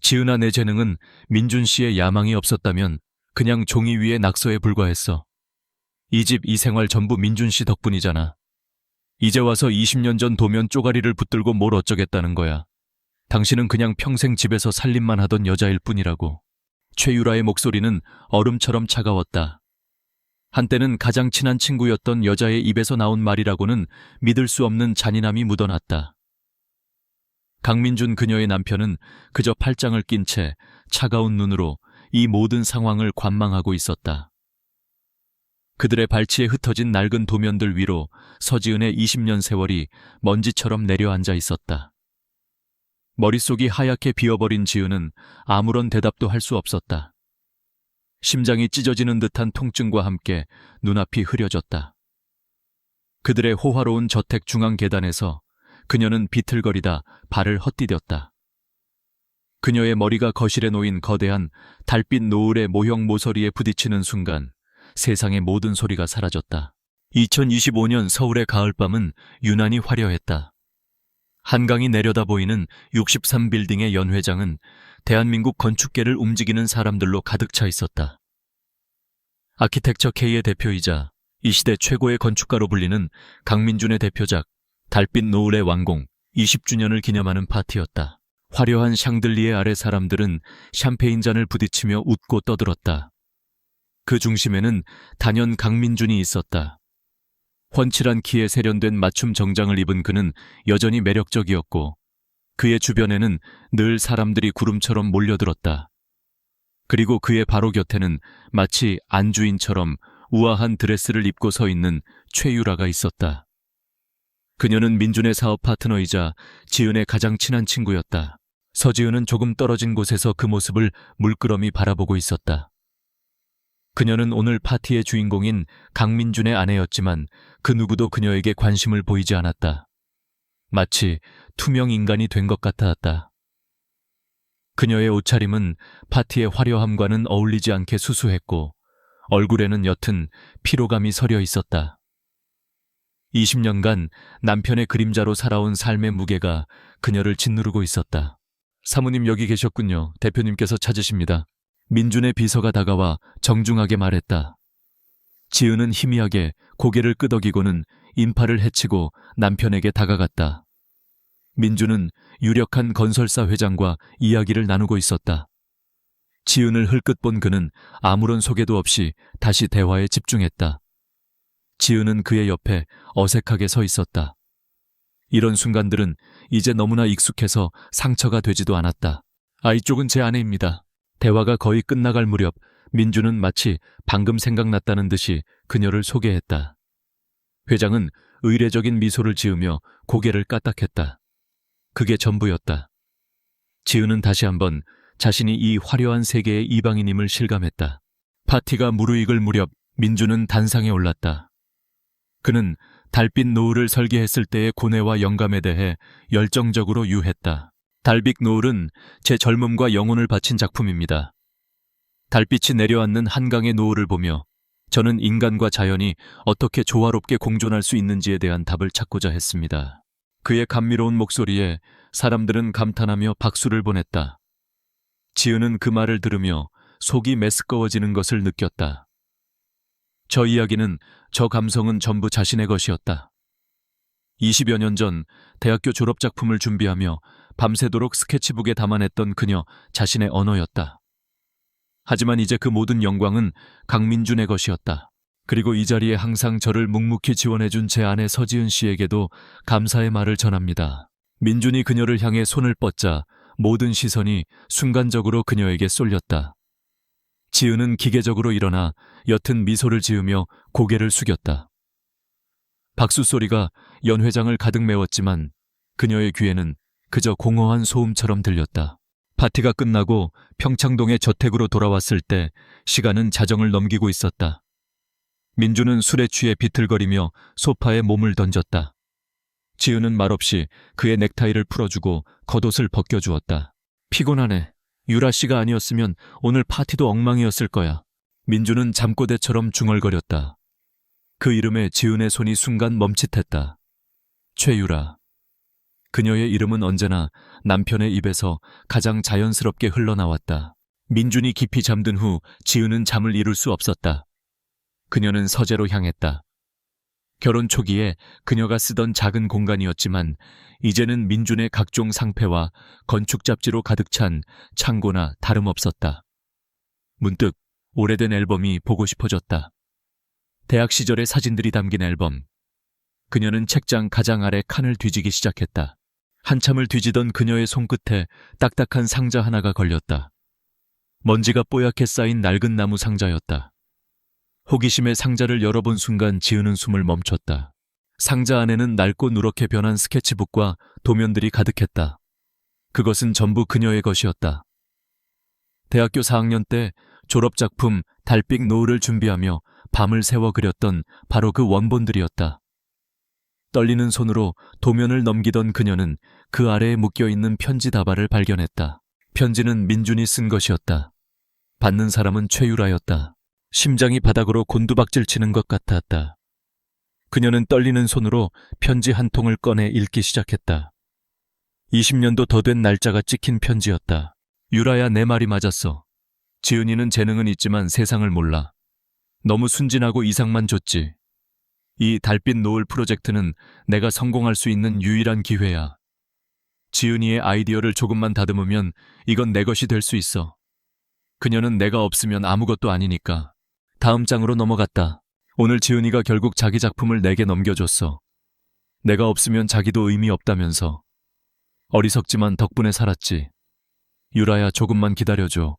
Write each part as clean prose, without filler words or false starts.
지은아, 내 재능은 민준 씨의 야망이 없었다면 그냥 종이 위의 낙서에 불과했어. 이 집, 이 생활 전부 민준 씨 덕분이잖아. 이제 와서 20년 전 도면 쪼가리를 붙들고 뭘 어쩌겠다는 거야. 당신은 그냥 평생 집에서 살림만 하던 여자일 뿐이라고. 최유라의 목소리는 얼음처럼 차가웠다. 한때는 가장 친한 친구였던 여자의 입에서 나온 말이라고는 믿을 수 없는 잔인함이 묻어났다. 강민준 그녀의 남편은 그저 팔짱을 낀 채 차가운 눈으로 이 모든 상황을 관망하고 있었다. 그들의 발치에 흩어진 낡은 도면들 위로 서지은의 20년 세월이 먼지처럼 내려앉아 있었다. 머릿속이 하얗게 비어버린 지은은 아무런 대답도 할 수 없었다. 심장이 찢어지는 듯한 통증과 함께 눈앞이 흐려졌다. 그들의 호화로운 저택 중앙 계단에서 그녀는 비틀거리다 발을 헛디뎠다. 그녀의 머리가 거실에 놓인 거대한 달빛 노을의 모형 모서리에 부딪히는 순간 세상의 모든 소리가 사라졌다. 2025년 서울의 가을밤은 유난히 화려했다. 한강이 내려다 보이는 63빌딩의 연회장은 대한민국 건축계를 움직이는 사람들로 가득 차 있었다. 아키텍처 K의 대표이자 이 시대 최고의 건축가로 불리는 강민준의 대표작 달빛 노을의 완공 20주년을 기념하는 파티였다. 화려한 샹들리에 아래 사람들은 샴페인 잔을 부딪히며 웃고 떠들었다. 그 중심에는 단연 강민준이 있었다. 훤칠한 키에 세련된 맞춤 정장을 입은 그는 여전히 매력적이었고 그의 주변에는 늘 사람들이 구름처럼 몰려들었다. 그리고 그의 바로 곁에는 마치 안주인처럼 우아한 드레스를 입고 서 있는 최유라가 있었다. 그녀는 민준의 사업 파트너이자 지은의 가장 친한 친구였다. 서지은은 조금 떨어진 곳에서 그 모습을 물끄러미 바라보고 있었다. 그녀는 오늘 파티의 주인공인 강민준의 아내였지만 그 누구도 그녀에게 관심을 보이지 않았다. 마치 투명 인간이 된 것 같았다. 그녀의 옷차림은 파티의 화려함과는 어울리지 않게 수수했고 얼굴에는 옅은 피로감이 서려 있었다. 20년간 남편의 그림자로 살아온 삶의 무게가 그녀를 짓누르고 있었다. 사모님, 여기 계셨군요. 대표님께서 찾으십니다. 민준의 비서가 다가와 정중하게 말했다. 지은은 희미하게 고개를 끄덕이고는 인파를 헤치고 남편에게 다가갔다. 민준은 유력한 건설사 회장과 이야기를 나누고 있었다. 지은을 흘끗 본 그는 아무런 소개도 없이 다시 대화에 집중했다. 지은은 그의 옆에 어색하게 서 있었다. 이런 순간들은 이제 너무나 익숙해서 상처가 되지도 않았다. 이쪽은 제 아내입니다. 대화가 거의 끝나갈 무렵 민준은 마치 방금 생각났다는 듯이 그녀를 소개했다. 회장은 의례적인 미소를 지으며 고개를 까딱했다. 그게 전부였다. 지은은 다시 한번 자신이 이 화려한 세계의 이방인임을 실감했다. 파티가 무르익을 무렵 민준은 단상에 올랐다. 그는 달빛 노을을 설계했을 때의 고뇌와 영감에 대해 열정적으로 유했다. 달빛 노을은 제 젊음과 영혼을 바친 작품입니다. 달빛이 내려앉는 한강의 노을을 보며 저는 인간과 자연이 어떻게 조화롭게 공존할 수 있는지에 대한 답을 찾고자 했습니다. 그의 감미로운 목소리에 사람들은 감탄하며 박수를 보냈다. 지은은 그 말을 들으며 속이 메스꺼워지는 것을 느꼈다. 저 이야기는, 저 감성은 전부 자신의 것이었다. 20여 년 전 대학교 졸업작품을 준비하며 밤새도록 스케치북에 담아냈던 그녀 자신의 언어였다. 하지만 이제 그 모든 영광은 강민준의 것이었다. 그리고 이 자리에 항상 저를 묵묵히 지원해준 제 아내 서지은 씨에게도 감사의 말을 전합니다. 민준이 그녀를 향해 손을 뻗자 모든 시선이 순간적으로 그녀에게 쏠렸다. 지은은 기계적으로 일어나 옅은 미소를 지으며 고개를 숙였다. 박수 소리가 연회장을 가득 메웠지만 그녀의 귀에는 그저 공허한 소음처럼 들렸다. 파티가 끝나고 평창동의 저택으로 돌아왔을 때 시간은 자정을 넘기고 있었다. 민준은 술에 취해 비틀거리며 소파에 몸을 던졌다. 지은은 말없이 그의 넥타이를 풀어주고 겉옷을 벗겨주었다. 피곤하네. 유라 씨가 아니었으면 오늘 파티도 엉망이었을 거야. 민준은 잠꼬대처럼 중얼거렸다. 그 이름에 지은의 손이 순간 멈칫했다. 최유라. 그녀의 이름은 언제나 남편의 입에서 가장 자연스럽게 흘러나왔다. 민준이 깊이 잠든 후 지은은 잠을 이룰 수 없었다. 그녀는 서재로 향했다. 결혼 초기에 그녀가 쓰던 작은 공간이었지만 이제는 민준의 각종 상패와 건축 잡지로 가득 찬 창고나 다름없었다. 문득 오래된 앨범이 보고 싶어졌다. 대학 시절의 사진들이 담긴 앨범. 그녀는 책장 가장 아래 칸을 뒤지기 시작했다. 한참을 뒤지던 그녀의 손끝에 딱딱한 상자 하나가 걸렸다. 먼지가 뽀얗게 쌓인 낡은 나무 상자였다. 호기심에 상자를 열어본 순간 지은은 숨을 멈췄다. 상자 안에는 낡고 누렇게 변한 스케치북과 도면들이 가득했다. 그것은 전부 그녀의 것이었다. 대학교 4학년 때 졸업작품 달빛 노을을 준비하며 밤을 새워 그렸던 바로 그 원본들이었다. 떨리는 손으로 도면을 넘기던 그녀는 그 아래에 묶여있는 편지 다발을 발견했다. 편지는 민준이 쓴 것이었다. 받는 사람은 최유라였다. 심장이 바닥으로 곤두박질 치는 것 같았다. 그녀는 떨리는 손으로 편지 한 통을 꺼내 읽기 시작했다. 20년도 더 된 날짜가 찍힌 편지였다. 유라야, 내 말이 맞았어. 지은이는 재능은 있지만 세상을 몰라. 너무 순진하고 이상만 줬지. 이 달빛 노을 프로젝트는 내가 성공할 수 있는 유일한 기회야. 지은이의 아이디어를 조금만 다듬으면 이건 내 것이 될 수 있어. 그녀는 내가 없으면 아무것도 아니니까. 다음 장으로 넘어갔다. 오늘 지은이가 결국 자기 작품을 내게 넘겨줬어. 내가 없으면 자기도 의미 없다면서. 어리석지만 덕분에 살았지. 유라야, 조금만 기다려줘.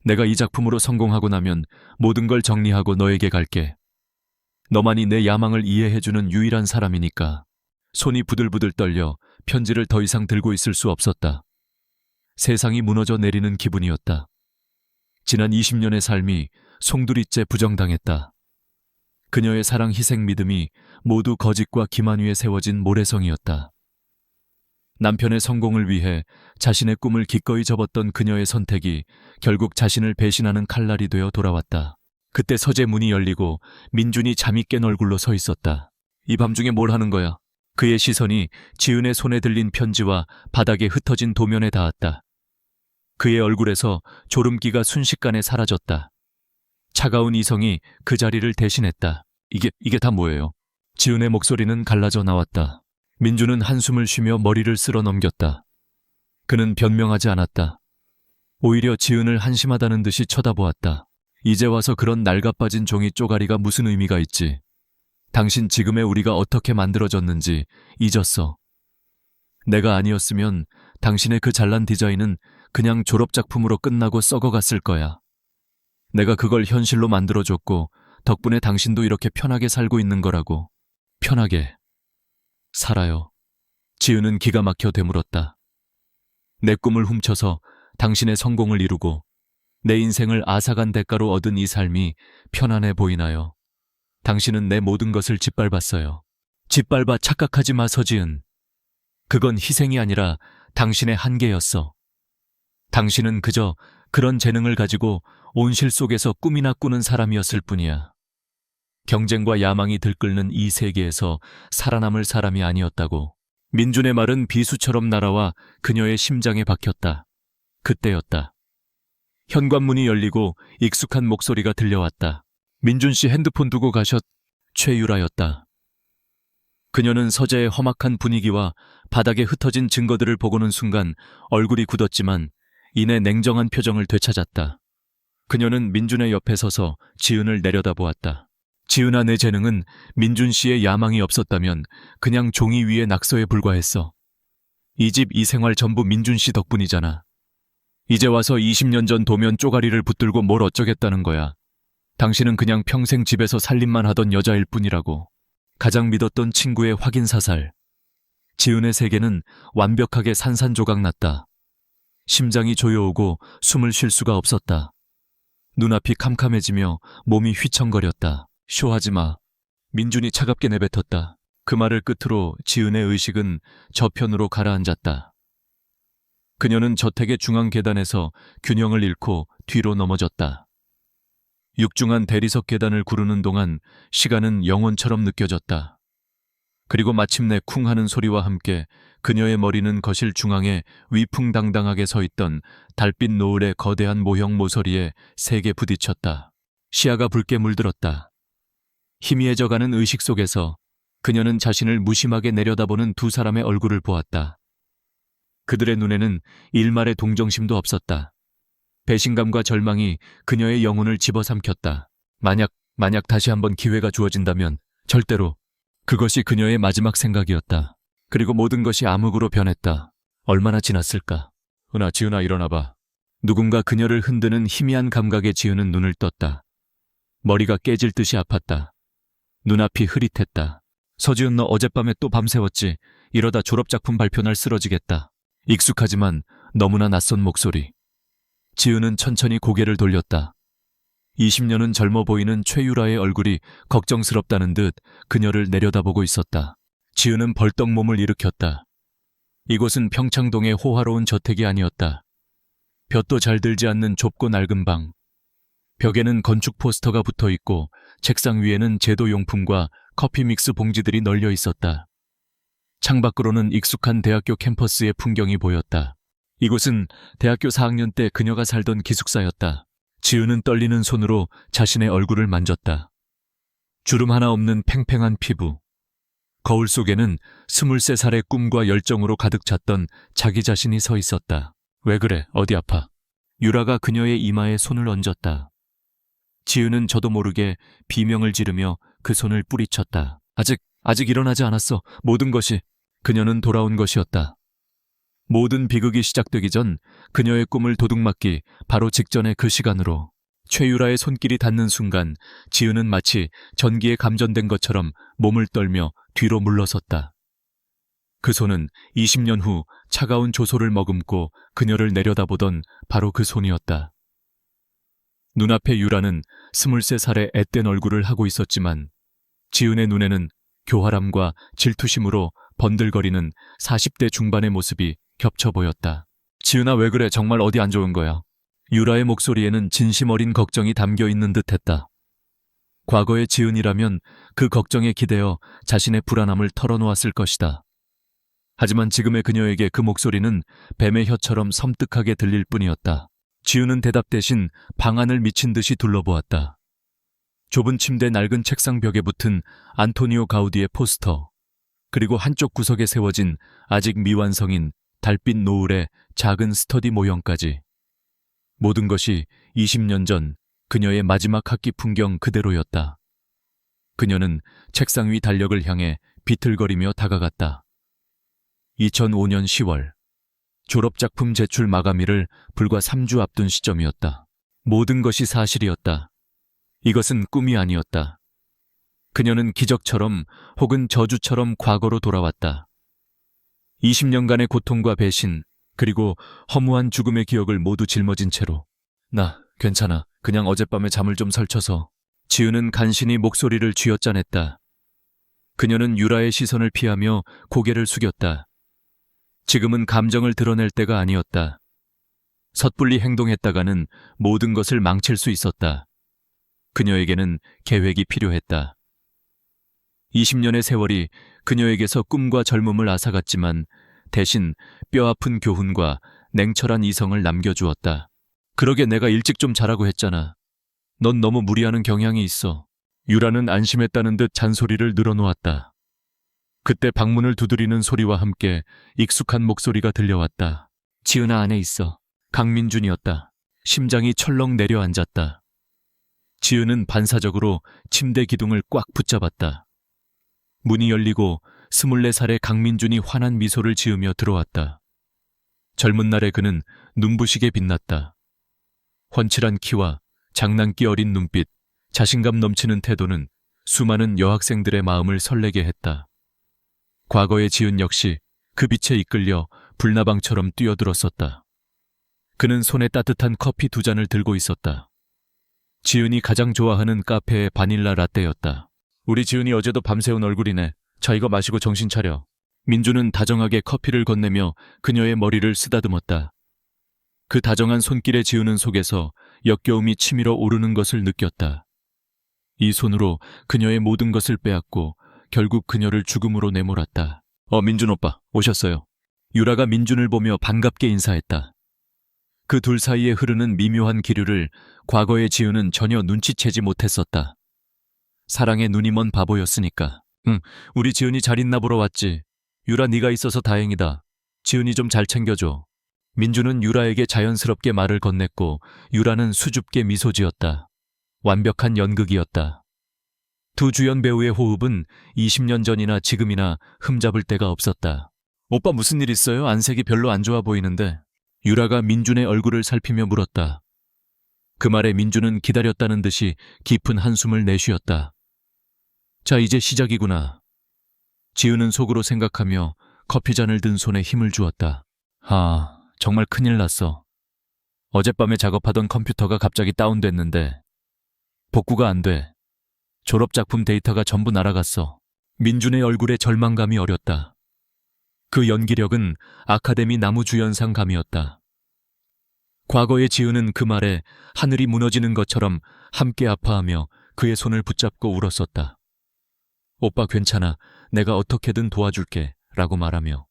내가 이 작품으로 성공하고 나면 모든 걸 정리하고 너에게 갈게. 너만이 내 야망을 이해해주는 유일한 사람이니까. 손이 부들부들 떨려 편지를 더 이상 들고 있을 수 없었다. 세상이 무너져 내리는 기분이었다. 지난 20년의 삶이 송두리째 부정당했다. 그녀의 사랑, 희생, 믿음이 모두 거짓과 기만 위에 세워진 모래성이었다. 남편의 성공을 위해 자신의 꿈을 기꺼이 접었던 그녀의 선택이 결국 자신을 배신하는 칼날이 되어 돌아왔다. 그때 서재 문이 열리고 민준이 잠이 깬 얼굴로 서 있었다. 이 밤중에 뭘 하는 거야? 그의 시선이 지은의 손에 들린 편지와 바닥에 흩어진 도면에 닿았다. 그의 얼굴에서 졸음기가 순식간에 사라졌다. 차가운 이성이 그 자리를 대신했다. 이게 다 뭐예요? 지은의 목소리는 갈라져 나왔다. 민준은 한숨을 쉬며 머리를 쓸어 넘겼다. 그는 변명하지 않았다. 오히려 지은을 한심하다는 듯이 쳐다보았다. 이제 와서 그런 낡아빠진 종이 쪼가리가 무슨 의미가 있지? 당신 지금의 우리가 어떻게 만들어졌는지 잊었어. 내가 아니었으면 당신의 그 잘난 디자인은 그냥 졸업작품으로 끝나고 썩어갔을 거야. 내가 그걸 현실로 만들어줬고 덕분에 당신도 이렇게 편하게 살고 있는 거라고. 편하게 살아요. 지은은 기가 막혀 되물었다. 내 꿈을 훔쳐서 당신의 성공을 이루고 내 인생을 앗아간 대가로 얻은 이 삶이 편안해 보이나요? 당신은 내 모든 것을 짓밟았어요. 짓밟아 착각하지 마, 서지은. 그건 희생이 아니라 당신의 한계였어. 당신은 그저 그런 재능을 가지고 온실 속에서 꿈이나 꾸는 사람이었을 뿐이야. 경쟁과 야망이 들끓는 이 세계에서 살아남을 사람이 아니었다고. 민준의 말은 비수처럼 날아와 그녀의 심장에 박혔다. 그때였다. 현관문이 열리고 익숙한 목소리가 들려왔다. 민준 씨, 핸드폰 두고 가셨... 최유라였다. 그녀는 서재의 험악한 분위기와 바닥에 흩어진 증거들을 보고는 순간 얼굴이 굳었지만 이내 냉정한 표정을 되찾았다. 그녀는 민준의 옆에 서서 지은을 내려다보았다. 지은아, 내 재능은 민준 씨의 야망이 없었다면 그냥 종이 위에 낙서에 불과했어. 이 집, 이 생활 전부 민준 씨 덕분이잖아. 이제 와서 20년 전 도면 쪼가리를 붙들고 뭘 어쩌겠다는 거야. 당신은 그냥 평생 집에서 살림만 하던 여자일 뿐이라고. 가장 믿었던 친구의 확인사살. 지은의 세계는 완벽하게 산산조각났다. 심장이 조여오고 숨을 쉴 수가 없었다. 눈앞이 캄캄해지며 몸이 휘청거렸다. 쇼하지 마. 민준이 차갑게 내뱉었다. 그 말을 끝으로 지은의 의식은 저편으로 가라앉았다. 그녀는 저택의 중앙 계단에서 균형을 잃고 뒤로 넘어졌다. 육중한 대리석 계단을 구르는 동안 시간은 영혼처럼 느껴졌다. 그리고 마침내 쿵 하는 소리와 함께 그녀의 머리는 거실 중앙에 위풍당당하게 서 있던 달빛 노을의 거대한 모형 모서리에 세게 부딪혔다. 시야가 붉게 물들었다. 희미해져가는 의식 속에서 그녀는 자신을 무심하게 내려다보는 두 사람의 얼굴을 보았다. 그들의 눈에는 일말의 동정심도 없었다. 배신감과 절망이 그녀의 영혼을 집어삼켰다. 만약 다시 한번 기회가 주어진다면 절대로. 그것이 그녀의 마지막 생각이었다. 그리고 모든 것이 암흑으로 변했다. 얼마나 지났을까? 지은아 일어나봐. 누군가 그녀를 흔드는 희미한 감각에 지은은 눈을 떴다. 머리가 깨질 듯이 아팠다. 눈앞이 흐릿했다. 서지은, 너 어젯밤에 또 밤새웠지? 이러다 졸업작품 발표날 쓰러지겠다. 익숙하지만 너무나 낯선 목소리. 지은은 천천히 고개를 돌렸다. 20년은 젊어 보이는 최유라의 얼굴이 걱정스럽다는 듯 그녀를 내려다보고 있었다. 지은은 벌떡 몸을 일으켰다. 이곳은 평창동의 호화로운 저택이 아니었다. 볕도 잘 들지 않는 좁고 낡은 방. 벽에는 건축 포스터가 붙어 있고 책상 위에는 제도용품과 커피 믹스 봉지들이 널려 있었다. 창밖으로는 익숙한 대학교 캠퍼스의 풍경이 보였다. 이곳은 대학교 4학년 때 그녀가 살던 기숙사였다. 지은은 떨리는 손으로 자신의 얼굴을 만졌다. 주름 하나 없는 팽팽한 피부. 거울 속에는 23살의 꿈과 열정으로 가득 찼던 자기 자신이 서 있었다. 왜 그래? 어디 아파? 유라가 그녀의 이마에 손을 얹었다. 지은은 저도 모르게 비명을 지르며 그 손을 뿌리쳤다. 아직 일어나지 않았어. 모든 것이. 그녀는 돌아온 것이었다. 모든 비극이 시작되기 전 그녀의 꿈을 도둑맞기 바로 직전의 그 시간으로 최유라의 손길이 닿는 순간 지은은 마치 전기에 감전된 것처럼 몸을 떨며 뒤로 물러섰다. 그 손은 20년 후 차가운 조소를 머금고 그녀를 내려다보던 바로 그 손이었다. 눈앞에 유라는 23살의 앳된 얼굴을 하고 있었지만 지은의 눈에는 교활함과 질투심으로 번들거리는 40대 중반의 모습이 겹쳐 보였다. 지은아, 왜 그래? 정말 어디 안 좋은 거야? 유라의 목소리에는 진심 어린 걱정이 담겨 있는 듯했다. 과거의 지은이라면 그 걱정에 기대어 자신의 불안함을 털어놓았을 것이다. 하지만 지금의 그녀에게 그 목소리는 뱀의 혀처럼 섬뜩하게 들릴 뿐이었다. 지은은 대답 대신 방안을 미친 듯이 둘러보았다. 좁은 침대 낡은 책상 벽에 붙은 안토니오 가우디의 포스터, 그리고 한쪽 구석에 세워진 아직 미완성인 달빛 노을의 작은 스터디 모형까지. 모든 것이 20년 전 그녀의 마지막 학기 풍경 그대로였다. 그녀는 책상 위 달력을 향해 비틀거리며 다가갔다. 2005년 10월. 졸업작품 제출 마감일을 불과 3주 앞둔 시점이었다. 모든 것이 사실이었다. 이것은 꿈이 아니었다. 그녀는 기적처럼 혹은 저주처럼 과거로 돌아왔다. 20년간의 고통과 배신, 그리고 허무한 죽음의 기억을 모두 짊어진 채로. 나 괜찮아. 그냥 어젯밤에 잠을 좀 설쳐서. 지은은 간신히 목소리를 쥐어짜냈다. 그녀는 유라의 시선을 피하며 고개를 숙였다. 지금은 감정을 드러낼 때가 아니었다. 섣불리 행동했다가는 모든 것을 망칠 수 있었다. 그녀에게는 계획이 필요했다. 20년의 세월이 그녀에게서 꿈과 젊음을 앗아갔지만 대신 뼈아픈 교훈과 냉철한 이성을 남겨주었다. 그러게 내가 일찍 좀 자라고 했잖아. 넌 너무 무리하는 경향이 있어. 유라는 안심했다는 듯 잔소리를 늘어놓았다. 그때 방문을 두드리는 소리와 함께 익숙한 목소리가 들려왔다. 지은아, 안에 있어. 강민준이었다. 심장이 철렁 내려앉았다. 지은은 반사적으로 침대 기둥을 꽉 붙잡았다. 문이 열리고 24살의 강민준이 환한 미소를 지으며 들어왔다. 젊은 날의 그는 눈부시게 빛났다. 훤칠한 키와 장난기 어린 눈빛, 자신감 넘치는 태도는 수많은 여학생들의 마음을 설레게 했다. 과거의 지은 역시 그 빛에 이끌려 불나방처럼 뛰어들었었다. 그는 손에 따뜻한 커피 2잔을 들고 있었다. 지은이 가장 좋아하는 카페의 바닐라 라떼였다. 우리 지은이 어제도 밤새운 얼굴이네. 자, 이거 마시고 정신 차려. 민주는 다정하게 커피를 건네며 그녀의 머리를 쓰다듬었다. 그 다정한 손길에 지은은 속에서 역겨움이 치밀어 오르는 것을 느꼈다. 이 손으로 그녀의 모든 것을 빼앗고 결국 그녀를 죽음으로 내몰았다. 민준 오빠, 오셨어요. 유라가 민준을 보며 반갑게 인사했다. 그 둘 사이에 흐르는 미묘한 기류를 과거의 지은은 전혀 눈치채지 못했었다. 사랑에 눈이 먼 바보였으니까. 응, 우리 지은이 잘 있나 보러 왔지. 유라 네가 있어서 다행이다. 지은이 좀 잘 챙겨줘. 민준은 유라에게 자연스럽게 말을 건넸고 유라는 수줍게 미소 지었다. 완벽한 연극이었다. 두 주연 배우의 호흡은 20년 전이나 지금이나 흠잡을 데가 없었다. 오빠 무슨 일 있어요? 안색이 별로 안 좋아 보이는데. 유라가 민준의 얼굴을 살피며 물었다. 그 말에 민준은 기다렸다는 듯이 깊은 한숨을 내쉬었다. 자, 이제 시작이구나. 지은은 속으로 생각하며 커피잔을 든 손에 힘을 주었다. 정말 큰일 났어. 어젯밤에 작업하던 컴퓨터가 갑자기 다운됐는데 복구가 안 돼. 졸업작품 데이터가 전부 날아갔어. 민준의 얼굴에 절망감이 어렸다. 그 연기력은 아카데미 나무주연상 감이었다. 과거의 지은은 그 말에 하늘이 무너지는 것처럼 함께 아파하며 그의 손을 붙잡고 울었었다. 오빠 괜찮아. 내가 어떻게든 도와줄게. 라고 말하며.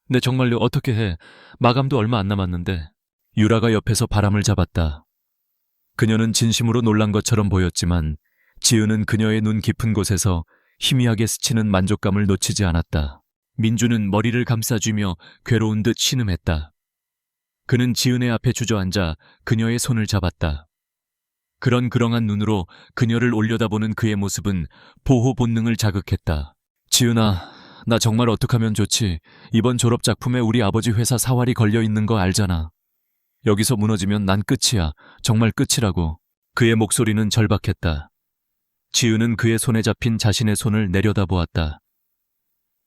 네, 정말요. 어떻게 해. 마감도 얼마 안 남았는데. 유라가 옆에서 바람을 잡았다. 그녀는 진심으로 놀란 것처럼 보였지만 지은은 그녀의 눈 깊은 곳에서 희미하게 스치는 만족감을 놓치지 않았다. 민준은 머리를 감싸쥐며 괴로운 듯 신음했다. 그는 지은의 앞에 주저앉아 그녀의 손을 잡았다. 그런 그렁한 눈으로 그녀를 올려다보는 그의 모습은 보호 본능을 자극했다. 지은아, 나 정말 어떡하면 좋지? 이번 졸업 작품에 우리 아버지 회사 사활이 걸려 있는 거 알잖아. 여기서 무너지면 난 끝이야. 정말 끝이라고. 그의 목소리는 절박했다. 지은은 그의 손에 잡힌 자신의 손을 내려다보았다.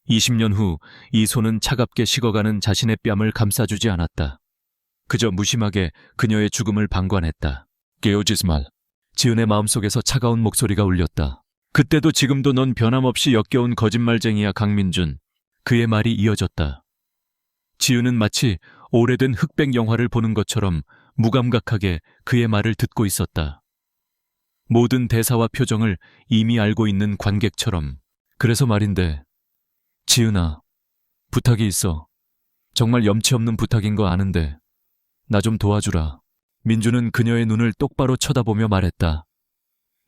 20년 후 이 손은 차갑게 식어가는 자신의 뺨을 감싸주지 않았다. 그저 무심하게 그녀의 죽음을 방관했다. 깨우치지 말. 지은의 마음속에서 차가운 목소리가 울렸다. 그때도 지금도 넌 변함없이 역겨운 거짓말쟁이야, 강민준. 그의 말이 이어졌다. 지은은 마치 오래된 흑백 영화를 보는 것처럼 무감각하게 그의 말을 듣고 있었다. 모든 대사와 표정을 이미 알고 있는 관객처럼. 그래서 말인데, 지은아, 부탁이 있어. 정말 염치 없는 부탁인 거 아는데 나 좀 도와주라. 민준은 그녀의 눈을 똑바로 쳐다보며 말했다.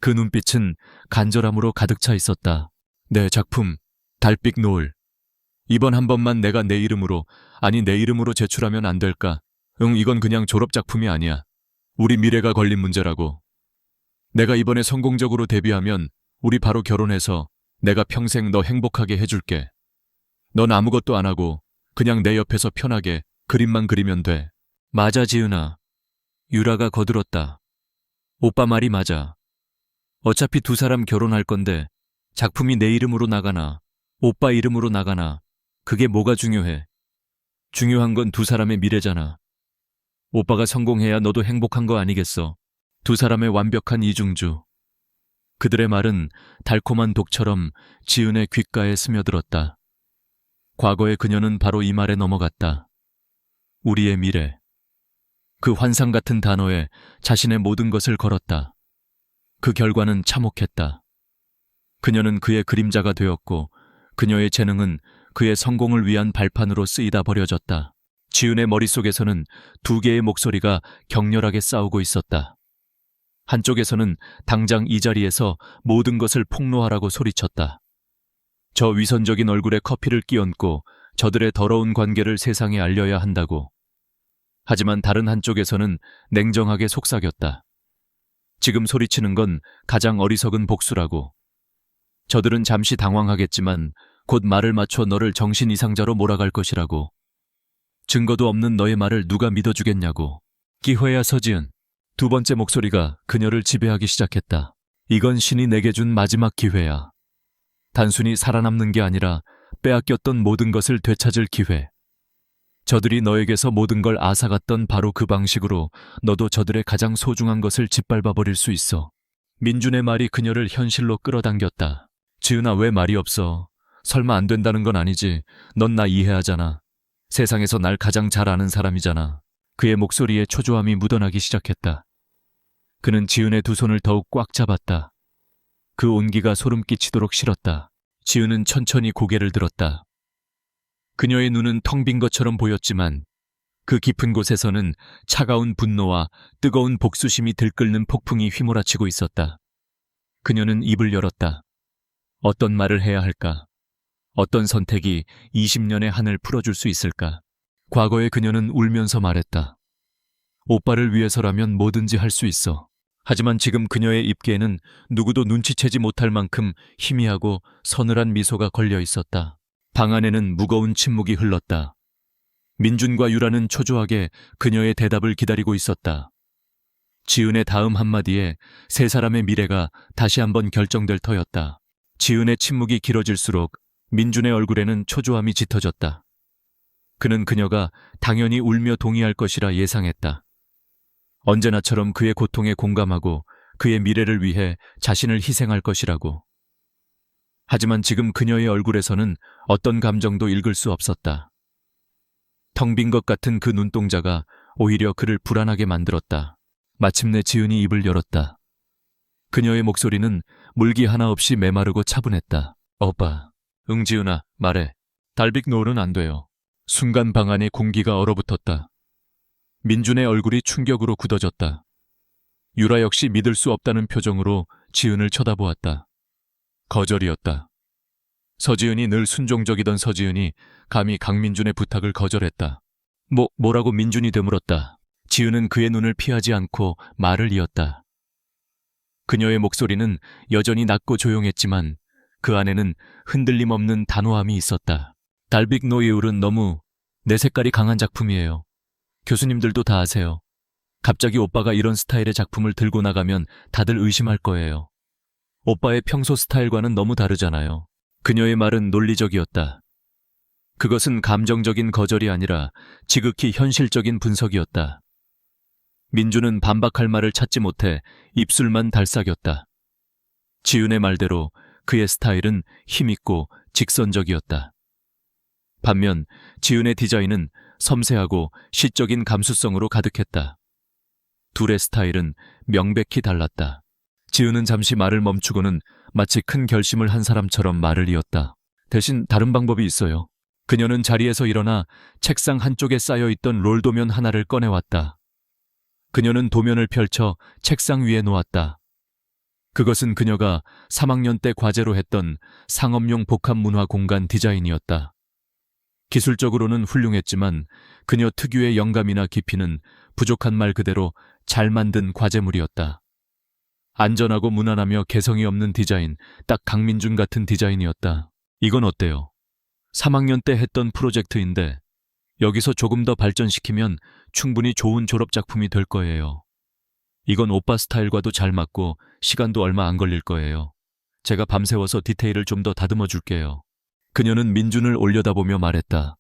그 눈빛은 간절함으로 가득 차 있었다. 내 작품 달빛 노을. 이번 한 번만 내가 내 이름으로, 아니 내 이름으로 제출하면 안 될까? 이건 그냥 졸업작품이 아니야. 우리 미래가 걸린 문제라고. 내가 이번에 성공적으로 데뷔하면 우리 바로 결혼해서 내가 평생 너 행복하게 해줄게. 넌 아무것도 안 하고 그냥 내 옆에서 편하게 그림만 그리면 돼. 맞아, 지은아. 유라가 거들었다. 오빠 말이 맞아. 어차피 두 사람 결혼할 건데 작품이 내 이름으로 나가나 오빠 이름으로 나가나 그게 뭐가 중요해. 중요한 건 두 사람의 미래잖아. 오빠가 성공해야 너도 행복한 거 아니겠어. 두 사람의 완벽한 이중주. 그들의 말은 달콤한 독처럼 지은의 귓가에 스며들었다. 과거의 그녀는 바로 이 말에 넘어갔다. 우리의 미래. 그 환상 같은 단어에 자신의 모든 것을 걸었다. 그 결과는 참혹했다. 그녀는 그의 그림자가 되었고 그녀의 재능은 그의 성공을 위한 발판으로 쓰이다 버려졌다. 지은의 머릿속에서는 두 개의 목소리가 격렬하게 싸우고 있었다. 한쪽에서는 당장 이 자리에서 모든 것을 폭로하라고 소리쳤다. 저 위선적인 얼굴에 커피를 끼얹고 저들의 더러운 관계를 세상에 알려야 한다고. 하지만 다른 한쪽에서는 냉정하게 속삭였다. 지금 소리치는 건 가장 어리석은 복수라고. 저들은 잠시 당황하겠지만 곧 말을 맞춰 너를 정신 이상자로 몰아갈 것이라고. 증거도 없는 너의 말을 누가 믿어주겠냐고. 기회야, 서지은. 두 번째 목소리가 그녀를 지배하기 시작했다. 이건 신이 내게 준 마지막 기회야. 단순히 살아남는 게 아니라 빼앗겼던 모든 것을 되찾을 기회. 저들이 너에게서 모든 걸 앗아갔던 바로 그 방식으로 너도 저들의 가장 소중한 것을 짓밟아버릴 수 있어. 민준의 말이 그녀를 현실로 끌어당겼다. 지은아, 왜 말이 없어? 설마 안 된다는 건 아니지. 넌 나 이해하잖아. 세상에서 날 가장 잘 아는 사람이잖아. 그의 목소리에 초조함이 묻어나기 시작했다. 그는 지은의 두 손을 더욱 꽉 잡았다. 그 온기가 소름 끼치도록 싫었다. 지은은 천천히 고개를 들었다. 그녀의 눈은 텅 빈 것처럼 보였지만 그 깊은 곳에서는 차가운 분노와 뜨거운 복수심이 들끓는 폭풍이 휘몰아치고 있었다. 그녀는 입을 열었다. 어떤 말을 해야 할까? 어떤 선택이 20년의 한을 풀어줄 수 있을까? 과거에 그녀는 울면서 말했다. 오빠를 위해서라면 뭐든지 할 수 있어. 하지만 지금 그녀의 입계에는 누구도 눈치채지 못할 만큼 희미하고 서늘한 미소가 걸려 있었다. 방 안에는 무거운 침묵이 흘렀다. 민준과 유라는 초조하게 그녀의 대답을 기다리고 있었다. 지은의 다음 한마디에 세 사람의 미래가 다시 한번 결정될 터였다. 지은의 침묵이 길어질수록 민준의 얼굴에는 초조함이 짙어졌다. 그는 그녀가 당연히 울며 동의할 것이라 예상했다. 언제나처럼 그의 고통에 공감하고 그의 미래를 위해 자신을 희생할 것이라고. 하지만 지금 그녀의 얼굴에서는 어떤 감정도 읽을 수 없었다. 텅 빈 것 같은 그 눈동자가 오히려 그를 불안하게 만들었다. 마침내 지은이 입을 열었다. 그녀의 목소리는 물기 하나 없이 메마르고 차분했다. 오빠, 응 지은아, 말해. 달빅 노을은 안 돼요. 순간 방 안에 공기가 얼어붙었다. 민준의 얼굴이 충격으로 굳어졌다. 유라 역시 믿을 수 없다는 표정으로 지은을 쳐다보았다. 거절이었다. 서지은이 늘 순종적이던 서지은이 감히 강민준의 부탁을 거절했다. 뭐라고 민준이 되물었다. 지은은 그의 눈을 피하지 않고 말을 이었다. 그녀의 목소리는 여전히 낮고 조용했지만 그 안에는 흔들림 없는 단호함이 있었다. 달빅 노이울은 너무 내 색깔이 강한 작품이에요. 교수님들도 다 아세요. 갑자기 오빠가 이런 스타일의 작품을 들고 나가면 다들 의심할 거예요. 오빠의 평소 스타일과는 너무 다르잖아요. 그녀의 말은 논리적이었다. 그것은 감정적인 거절이 아니라 지극히 현실적인 분석이었다. 민준은 반박할 말을 찾지 못해 입술만 달싹였다. 지은의 말대로 그의 스타일은 힘있고 직선적이었다. 반면 지은의 디자인은 섬세하고 시적인 감수성으로 가득했다. 둘의 스타일은 명백히 달랐다. 지은은 잠시 말을 멈추고는 마치 큰 결심을 한 사람처럼 말을 이었다. 대신 다른 방법이 있어요. 그녀는 자리에서 일어나 책상 한쪽에 쌓여있던 롤도면 하나를 꺼내왔다. 그녀는 도면을 펼쳐 책상 위에 놓았다. 그것은 그녀가 3학년 때 과제로 했던 상업용 복합문화 공간 디자인이었다. 기술적으로는 훌륭했지만 그녀 특유의 영감이나 깊이는 부족한 말 그대로 잘 만든 과제물이었다. 안전하고 무난하며 개성이 없는 디자인, 딱 강민준 같은 디자인이었다. 이건 어때요? 3학년 때 했던 프로젝트인데 여기서 조금 더 발전시키면 충분히 좋은 졸업작품이 될 거예요. 이건 오빠 스타일과도 잘 맞고 시간도 얼마 안 걸릴 거예요. 제가 밤새워서 디테일을 좀 더 다듬어 줄게요. 그녀는 민준을 올려다보며 말했다.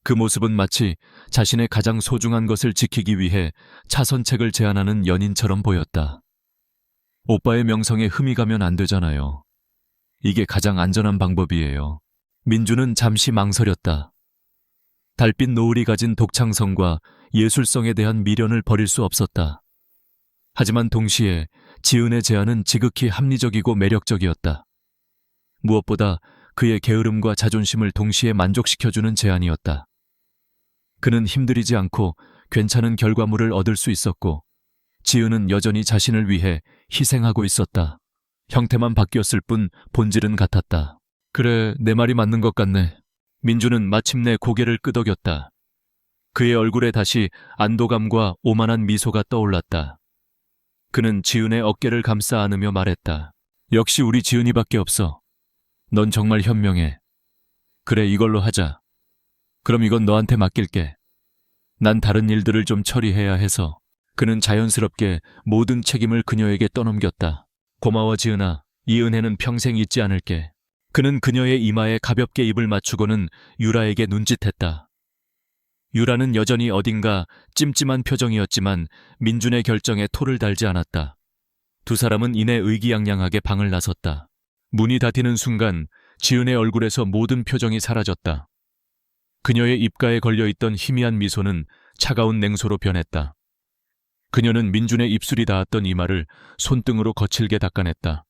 그 모습은 마치 자신의 가장 소중한 것을 지키기 위해 차선책을 제안하는 연인처럼 보였다. 오빠의 명성에 흠이 가면 안 되잖아요. 이게 가장 안전한 방법이에요. 민준은 잠시 망설였다. 달빛 노을이 가진 독창성과 예술성에 대한 미련을 버릴 수 없었다. 하지만 동시에 지은의 제안은 지극히 합리적이고 매력적이었다. 무엇보다 그의 게으름과 자존심을 동시에 만족시켜주는 제안이었다. 그는 힘들이지 않고 괜찮은 결과물을 얻을 수 있었고 지은은 여전히 자신을 위해 희생하고 있었다. 형태만 바뀌었을 뿐 본질은 같았다. 그래, 내 말이 맞는 것 같네. 민준은 마침내 고개를 끄덕였다. 그의 얼굴에 다시 안도감과 오만한 미소가 떠올랐다. 그는 지은의 어깨를 감싸 안으며 말했다. 역시 우리 지은이밖에 없어. 넌 정말 현명해. 그래, 이걸로 하자. 그럼 이건 너한테 맡길게. 난 다른 일들을 좀 처리해야 해서. 그는 자연스럽게 모든 책임을 그녀에게 떠넘겼다. 고마워 지은아. 이 은혜는 평생 잊지 않을게. 그는 그녀의 이마에 가볍게 입을 맞추고는 유라에게 눈짓했다. 유라는 여전히 어딘가 찜찜한 표정이었지만 민준의 결정에 토를 달지 않았다. 두 사람은 이내 의기양양하게 방을 나섰다. 문이 닫히는 순간 지은의 얼굴에서 모든 표정이 사라졌다. 그녀의 입가에 걸려있던 희미한 미소는 차가운 냉소로 변했다. 그녀는 민준의 입술이 닿았던 이마를 손등으로 거칠게 닦아냈다.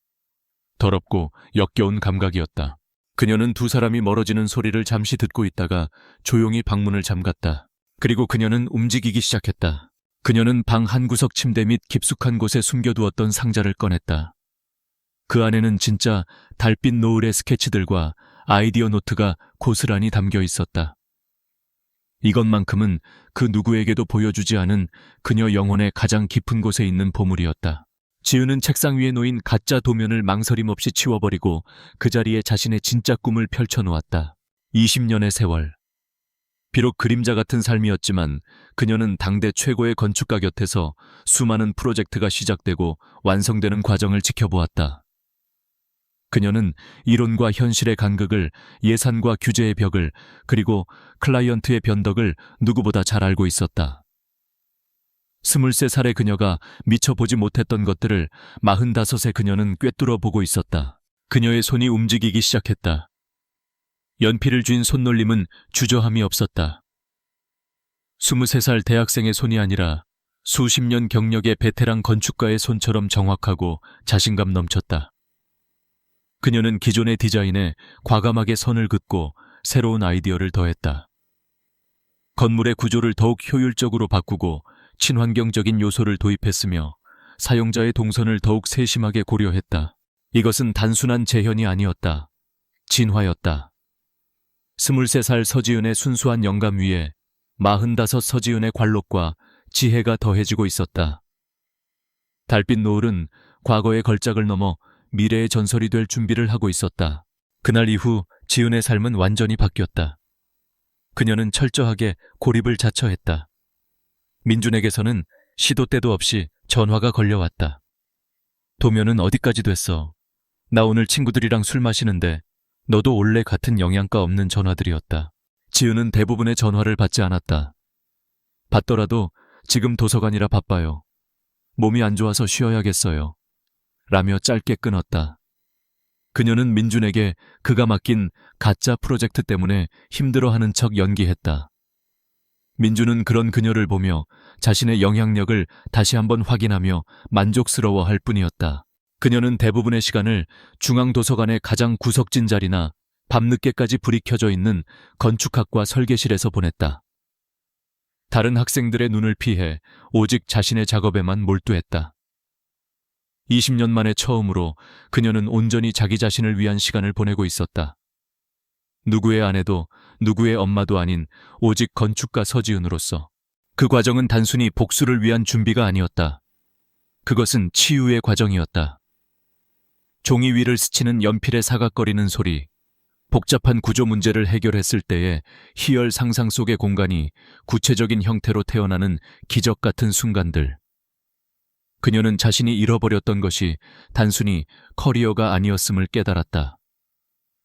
더럽고 역겨운 감각이었다. 그녀는 두 사람이 멀어지는 소리를 잠시 듣고 있다가 조용히 방문을 잠갔다. 그리고 그녀는 움직이기 시작했다. 그녀는 방 한구석 침대 및 깊숙한 곳에 숨겨두었던 상자를 꺼냈다. 그 안에는 진짜 달빛 노을의 스케치들과 아이디어 노트가 고스란히 담겨 있었다. 이것만큼은 그 누구에게도 보여주지 않은 그녀 영혼의 가장 깊은 곳에 있는 보물이었다. 지우는 책상 위에 놓인 가짜 도면을 망설임 없이 치워버리고 그 자리에 자신의 진짜 꿈을 펼쳐놓았다. 20년의 세월. 비록 그림자 같은 삶이었지만 그녀는 당대 최고의 건축가 곁에서 수많은 프로젝트가 시작되고 완성되는 과정을 지켜보았다. 그녀는 이론과 현실의 간극을, 예산과 규제의 벽을, 그리고 클라이언트의 변덕을 누구보다 잘 알고 있었다. 23살의 그녀가 미처 보지 못했던 것들을 45의 그녀는 꿰뚫어 보고 있었다. 그녀의 손이 움직이기 시작했다. 연필을 쥔 손놀림은 주저함이 없었다. 23살 대학생의 손이 아니라 수십 년 경력의 베테랑 건축가의 손처럼 정확하고 자신감 넘쳤다. 그녀는 기존의 디자인에 과감하게 선을 긋고 새로운 아이디어를 더했다. 건물의 구조를 더욱 효율적으로 바꾸고 친환경적인 요소를 도입했으며 사용자의 동선을 더욱 세심하게 고려했다. 이것은 단순한 재현이 아니었다. 진화였다. 23살 서지은의 순수한 영감 위에 45 서지은의 관록과 지혜가 더해지고 있었다. 달빛 노을은 과거의 걸작을 넘어 미래의 전설이 될 준비를 하고 있었다. 그날 이후 지은의 삶은 완전히 바뀌었다. 그녀는 철저하게 고립을 자처했다. 민준에게서는 시도 때도 없이 전화가 걸려왔다. 도면은 어디까지 됐어? 나 오늘 친구들이랑 술 마시는데 너도 올래 같은 영양가 없는 전화들이었다. 지은은 대부분의 전화를 받지 않았다. 받더라도 지금 도서관이라 바빠요. 몸이 안 좋아서 쉬어야겠어요. 라며 짧게 끊었다. 그녀는 민준에게 그가 맡긴 가짜 프로젝트 때문에 힘들어하는 척 연기했다. 민준은 그런 그녀를 보며 자신의 영향력을 다시 한번 확인하며 만족스러워할 뿐이었다. 그녀는 대부분의 시간을 중앙도서관의 가장 구석진 자리나 밤늦게까지 불이 켜져 있는 건축학과 설계실에서 보냈다. 다른 학생들의 눈을 피해 오직 자신의 작업에만 몰두했다. 20년 만에 처음으로 그녀는 온전히 자기 자신을 위한 시간을 보내고 있었다. 누구의 아내도 누구의 엄마도 아닌 오직 건축가 서지은으로서. 그 과정은 단순히 복수를 위한 준비가 아니었다. 그것은 치유의 과정이었다. 종이 위를 스치는 연필의 사각거리는 소리, 복잡한 구조 문제를 해결했을 때의 희열 상상 속의 공간이 구체적인 형태로 태어나는 기적 같은 순간들. 그녀는 자신이 잃어버렸던 것이 단순히 커리어가 아니었음을 깨달았다.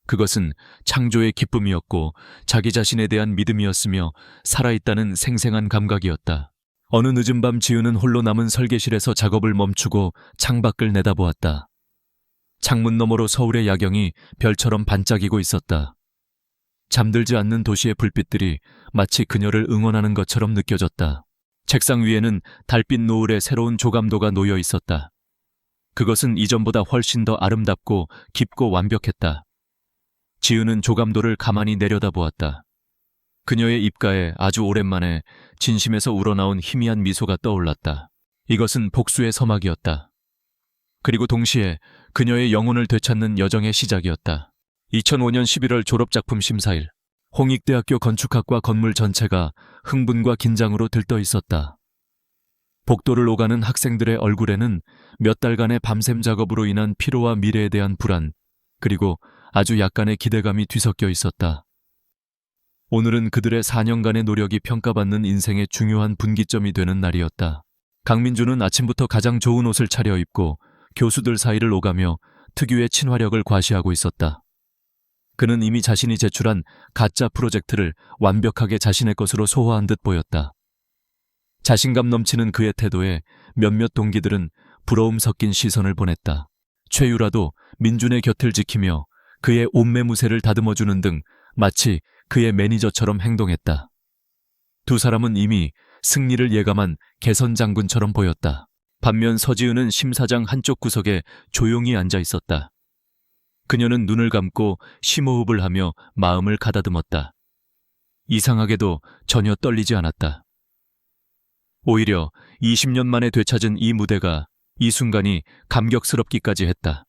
그것은 창조의 기쁨이었고 자기 자신에 대한 믿음이었으며 살아있다는 생생한 감각이었다. 어느 늦은 밤 지우는 홀로 남은 설계실에서 작업을 멈추고 창밖을 내다보았다. 창문 너머로 서울의 야경이 별처럼 반짝이고 있었다. 잠들지 않는 도시의 불빛들이 마치 그녀를 응원하는 것처럼 느껴졌다. 책상 위에는 달빛 노을의 새로운 조감도가 놓여 있었다. 그것은 이전보다 훨씬 더 아름답고 깊고 완벽했다. 지은은 조감도를 가만히 내려다보았다. 그녀의 입가에 아주 오랜만에 진심에서 우러나온 희미한 미소가 떠올랐다. 이것은 복수의 서막이었다. 그리고 동시에 그녀의 영혼을 되찾는 여정의 시작이었다. 2005년 11월 졸업작품 심사일. 홍익대학교 건축학과 건물 전체가 흥분과 긴장으로 들떠 있었다. 복도를 오가는 학생들의 얼굴에는 몇 달간의 밤샘 작업으로 인한 피로와 미래에 대한 불안, 그리고 아주 약간의 기대감이 뒤섞여 있었다. 오늘은 그들의 4년간의 노력이 평가받는 인생의 중요한 분기점이 되는 날이었다. 강민주는 아침부터 가장 좋은 옷을 차려입고 교수들 사이를 오가며 특유의 친화력을 과시하고 있었다. 그는 이미 자신이 제출한 가짜 프로젝트를 완벽하게 자신의 것으로 소화한 듯 보였다. 자신감 넘치는 그의 태도에 몇몇 동기들은 부러움 섞인 시선을 보냈다. 최유라도 민준의 곁을 지키며 그의 옷매무새를 다듬어주는 등 마치 그의 매니저처럼 행동했다. 두 사람은 이미 승리를 예감한 개선 장군처럼 보였다. 반면 서지은은 심사장 한쪽 구석에 조용히 앉아 있었다. 그녀는 눈을 감고 심호흡을 하며 마음을 가다듬었다. 이상하게도 전혀 떨리지 않았다. 오히려 20년 만에 되찾은 이 무대가 이 순간이 감격스럽기까지 했다.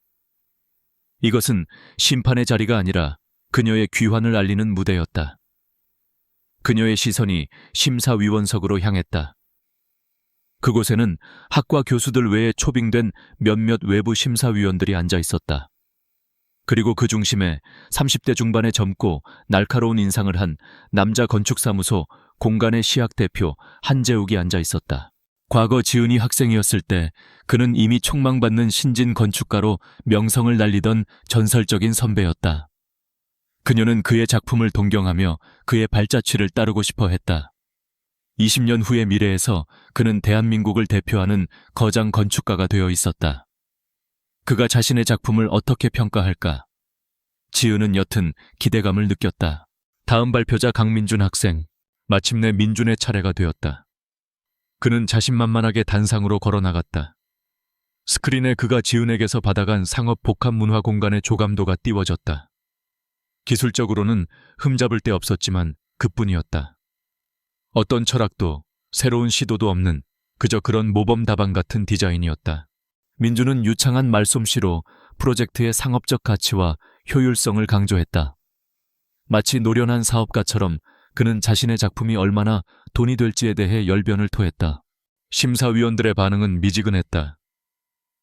이것은 심판의 자리가 아니라 그녀의 귀환을 알리는 무대였다. 그녀의 시선이 심사위원석으로 향했다. 그곳에는 학과 교수들 외에 초빙된 몇몇 외부 심사위원들이 앉아 있었다. 그리고 그 중심에 30대 중반의 젊고 날카로운 인상을 한 남자 건축사무소 공간의 시학 대표 한재욱이 앉아 있었다. 과거 지은이 학생이었을 때 그는 이미 촉망받는 신진 건축가로 명성을 날리던 전설적인 선배였다. 그녀는 그의 작품을 동경하며 그의 발자취를 따르고 싶어 했다. 20년 후의 미래에서 그는 대한민국을 대표하는 거장 건축가가 되어 있었다. 그가 자신의 작품을 어떻게 평가할까? 지은은 여튼 기대감을 느꼈다. 다음 발표자 강민준 학생. 마침내 민준의 차례가 되었다. 그는 자신만만하게 단상으로 걸어나갔다. 스크린에 그가 지은에게서 받아간 상업 복합 문화 공간의 조감도가 띄워졌다. 기술적으로는 흠잡을 데 없었지만 그뿐이었다. 어떤 철학도 새로운 시도도 없는 그저 그런 모범답안 같은 디자인이었다. 민준은 유창한 말솜씨로 프로젝트의 상업적 가치와 효율성을 강조했다. 마치 노련한 사업가처럼 그는 자신의 작품이 얼마나 돈이 될지에 대해 열변을 토했다. 심사위원들의 반응은 미지근했다.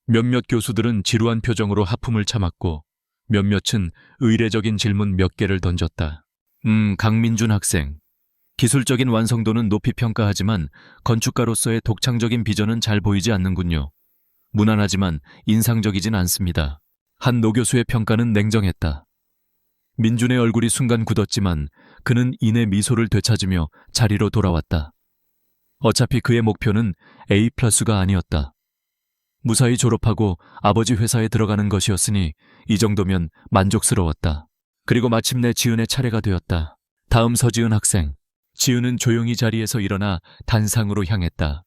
몇몇 교수들은 지루한 표정으로 하품을 참았고 몇몇은 의례적인 질문 몇 개를 던졌다. 강민준 학생. 기술적인 완성도는 높이 평가하지만 건축가로서의 독창적인 비전은 잘 보이지 않는군요. 무난하지만 인상적이진 않습니다. 한 노교수의 평가는 냉정했다. 민준의 얼굴이 순간 굳었지만 그는 이내 미소를 되찾으며 자리로 돌아왔다. 어차피 그의 목표는 A+가 아니었다. 무사히 졸업하고 아버지 회사에 들어가는 것이었으니 이 정도면 만족스러웠다. 그리고 마침내 지은의 차례가 되었다. 다음 서지은 학생. 지은은 조용히 자리에서 일어나 단상으로 향했다.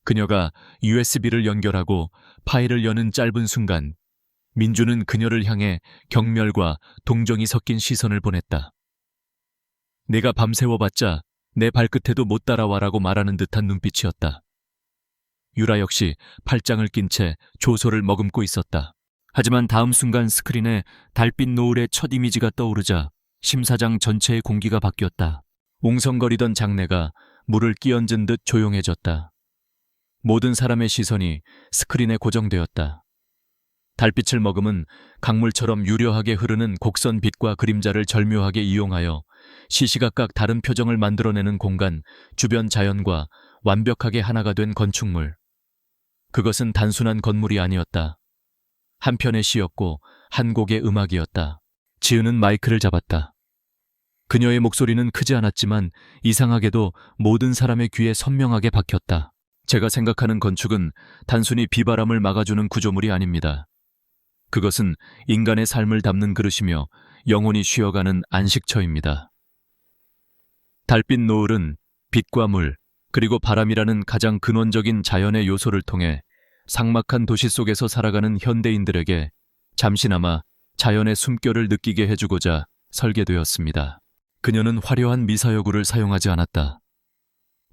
그녀가 USB를 연결하고 파일을 여는 짧은 순간 민준은 그녀를 향해 경멸과 동정이 섞인 시선을 보냈다. 내가 밤새워봤자 내 발끝에도 못 따라와라고 말하는 듯한 눈빛이었다. 유라 역시 팔짱을 낀 채 조소를 머금고 있었다. 하지만 다음 순간 스크린에 달빛 노을의 첫 이미지가 떠오르자 심사장 전체의 공기가 바뀌었다. 웅성거리던 장내가 물을 끼얹은 듯 조용해졌다. 모든 사람의 시선이 스크린에 고정되었다. 달빛을 머금은 강물처럼 유려하게 흐르는 곡선 빛과 그림자를 절묘하게 이용하여 시시각각 다른 표정을 만들어내는 공간, 주변 자연과 완벽하게 하나가 된 건축물. 그것은 단순한 건물이 아니었다. 한 편의 시였고 한 곡의 음악이었다. 지은은 마이크를 잡았다. 그녀의 목소리는 크지 않았지만 이상하게도 모든 사람의 귀에 선명하게 박혔다. 제가 생각하는 건축은 단순히 비바람을 막아주는 구조물이 아닙니다. 그것은 인간의 삶을 담는 그릇이며 영혼이 쉬어가는 안식처입니다. 달빛 노을은 빛과 물, 그리고 바람이라는 가장 근원적인 자연의 요소를 통해 삭막한 도시 속에서 살아가는 현대인들에게 잠시나마 자연의 숨결을 느끼게 해주고자 설계되었습니다. 그녀는 화려한 미사여구를 사용하지 않았다.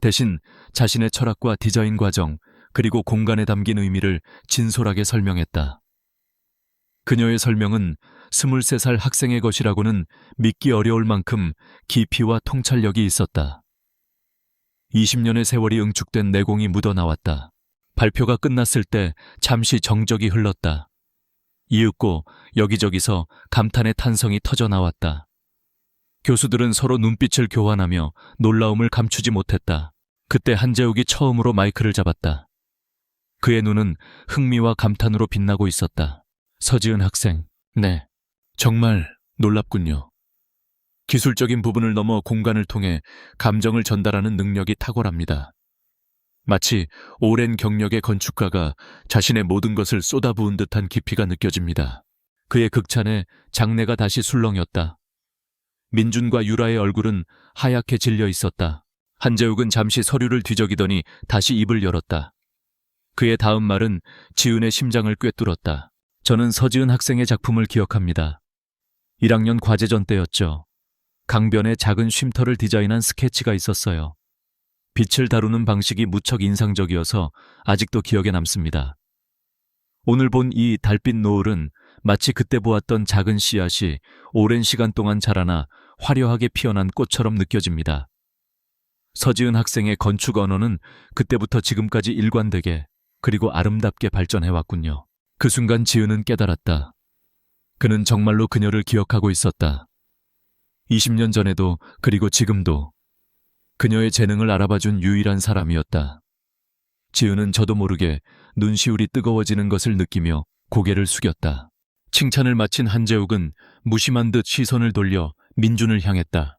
대신 자신의 철학과 디자인 과정, 그리고 공간에 담긴 의미를 진솔하게 설명했다. 그녀의 설명은 23살 학생의 것이라고는 믿기 어려울 만큼 깊이와 통찰력이 있었다. 20년의 세월이 응축된 내공이 묻어나왔다. 발표가 끝났을 때 잠시 정적이 흘렀다. 이윽고 여기저기서 감탄의 탄성이 터져나왔다. 교수들은 서로 눈빛을 교환하며 놀라움을 감추지 못했다. 그때 한재욱이 처음으로 마이크를 잡았다. 그의 눈은 흥미와 감탄으로 빛나고 있었다. 서지은 학생, 네, 정말 놀랍군요. 기술적인 부분을 넘어 공간을 통해 감정을 전달하는 능력이 탁월합니다. 마치 오랜 경력의 건축가가 자신의 모든 것을 쏟아부은 듯한 깊이가 느껴집니다. 그의 극찬에 장내가 다시 술렁였다. 민준과 유라의 얼굴은 하얗게 질려 있었다. 한재욱은 잠시 서류를 뒤적이더니 다시 입을 열었다. 그의 다음 말은 지은의 심장을 꿰뚫었다. 저는 서지은 학생의 작품을 기억합니다. 1학년 과제전 때였죠. 강변에 작은 쉼터를 디자인한 스케치가 있었어요. 빛을 다루는 방식이 무척 인상적이어서 아직도 기억에 남습니다. 오늘 본 이 달빛 노을은 마치 그때 보았던 작은 씨앗이 오랜 시간 동안 자라나 화려하게 피어난 꽃처럼 느껴집니다. 서지은 학생의 건축 언어는 그때부터 지금까지 일관되게 그리고 아름답게 발전해왔군요. 그 순간 지은은 깨달았다. 그는 정말로 그녀를 기억하고 있었다. 20년 전에도 그리고 지금도 그녀의 재능을 알아봐준 유일한 사람이었다. 지은은 저도 모르게 눈시울이 뜨거워지는 것을 느끼며 고개를 숙였다. 칭찬을 마친 한재욱은 무심한 듯 시선을 돌려 민준을 향했다.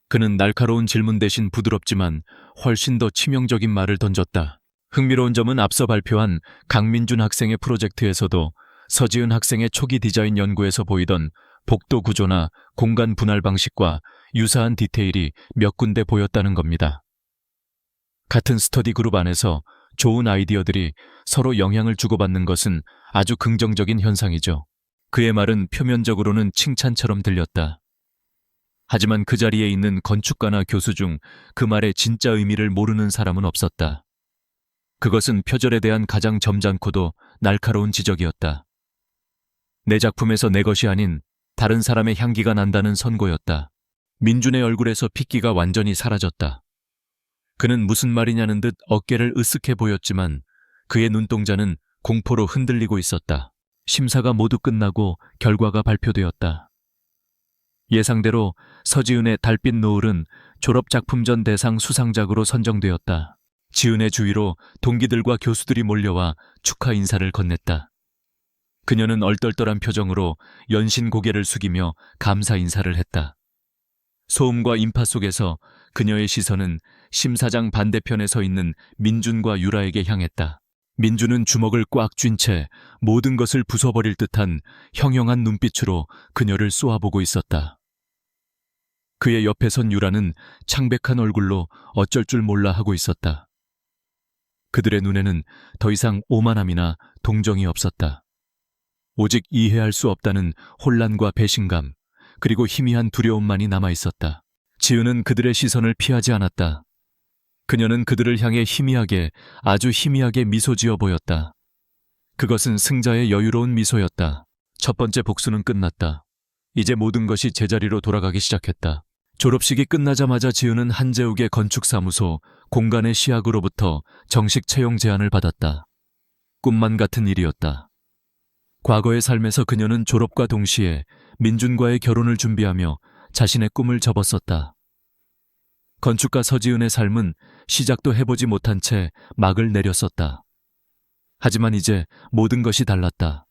그는 날카로운 질문 대신 부드럽지만 훨씬 더 치명적인 말을 던졌다. 흥미로운 점은 앞서 발표한 강민준 학생의 프로젝트에서도 서지은 학생의 초기 디자인 연구에서 보이던 복도 구조나 공간 분할 방식과 유사한 디테일이 몇 군데 보였다는 겁니다. 같은 스터디 그룹 안에서 좋은 아이디어들이 서로 영향을 주고받는 것은 아주 긍정적인 현상이죠. 그의 말은 표면적으로는 칭찬처럼 들렸다. 하지만 그 자리에 있는 건축가나 교수 중 그 말의 진짜 의미를 모르는 사람은 없었다. 그것은 표절에 대한 가장 점잖고도 날카로운 지적이었다. 내 작품에서 내 것이 아닌 다른 사람의 향기가 난다는 선고였다. 민준의 얼굴에서 핏기가 완전히 사라졌다. 그는 무슨 말이냐는 듯 어깨를 으쓱해 보였지만 그의 눈동자는 공포로 흔들리고 있었다. 심사가 모두 끝나고 결과가 발표되었다. 예상대로 서지은의 달빛 노을은 졸업작품전 대상 수상작으로 선정되었다. 지은의 주위로 동기들과 교수들이 몰려와 축하 인사를 건넸다. 그녀는 얼떨떨한 표정으로 연신 고개를 숙이며 감사 인사를 했다. 소음과 인파 속에서 그녀의 시선은 심사장 반대편에 서 있는 민준과 유라에게 향했다. 민준은 주먹을 꽉 쥔 채 모든 것을 부숴버릴 듯한 형형한 눈빛으로 그녀를 쏘아보고 있었다. 그의 옆에 선 유라는 창백한 얼굴로 어쩔 줄 몰라 하고 있었다. 그들의 눈에는 더 이상 오만함이나 동정이 없었다. 오직 이해할 수 없다는 혼란과 배신감, 그리고 희미한 두려움만이 남아있었다. 지은은 그들의 시선을 피하지 않았다. 그녀는 그들을 향해 희미하게, 아주 희미하게 미소 지어 보였다. 그것은 승자의 여유로운 미소였다. 첫 번째 복수는 끝났다. 이제 모든 것이 제자리로 돌아가기 시작했다. 졸업식이 끝나자마자 지은은 한재욱의 건축사무소 공간의 시학으로부터 정식 채용 제안을 받았다. 꿈만 같은 일이었다. 과거의 삶에서 그녀는 졸업과 동시에 민준과의 결혼을 준비하며 자신의 꿈을 접었었다. 건축가 서지은의 삶은 시작도 해보지 못한 채 막을 내렸었다. 하지만 이제 모든 것이 달랐다.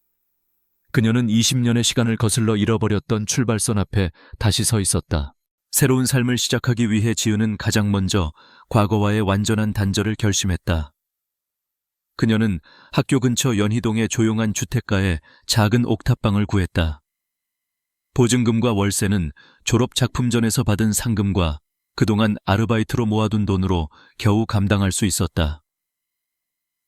그녀는 20년의 시간을 거슬러 잃어버렸던 출발선 앞에 다시 서 있었다. 새로운 삶을 시작하기 위해 지은은 가장 먼저 과거와의 완전한 단절을 결심했다. 그녀는 학교 근처 연희동의 조용한 주택가에 작은 옥탑방을 구했다. 보증금과 월세는 졸업 작품전에서 받은 상금과 그동안 아르바이트로 모아둔 돈으로 겨우 감당할 수 있었다.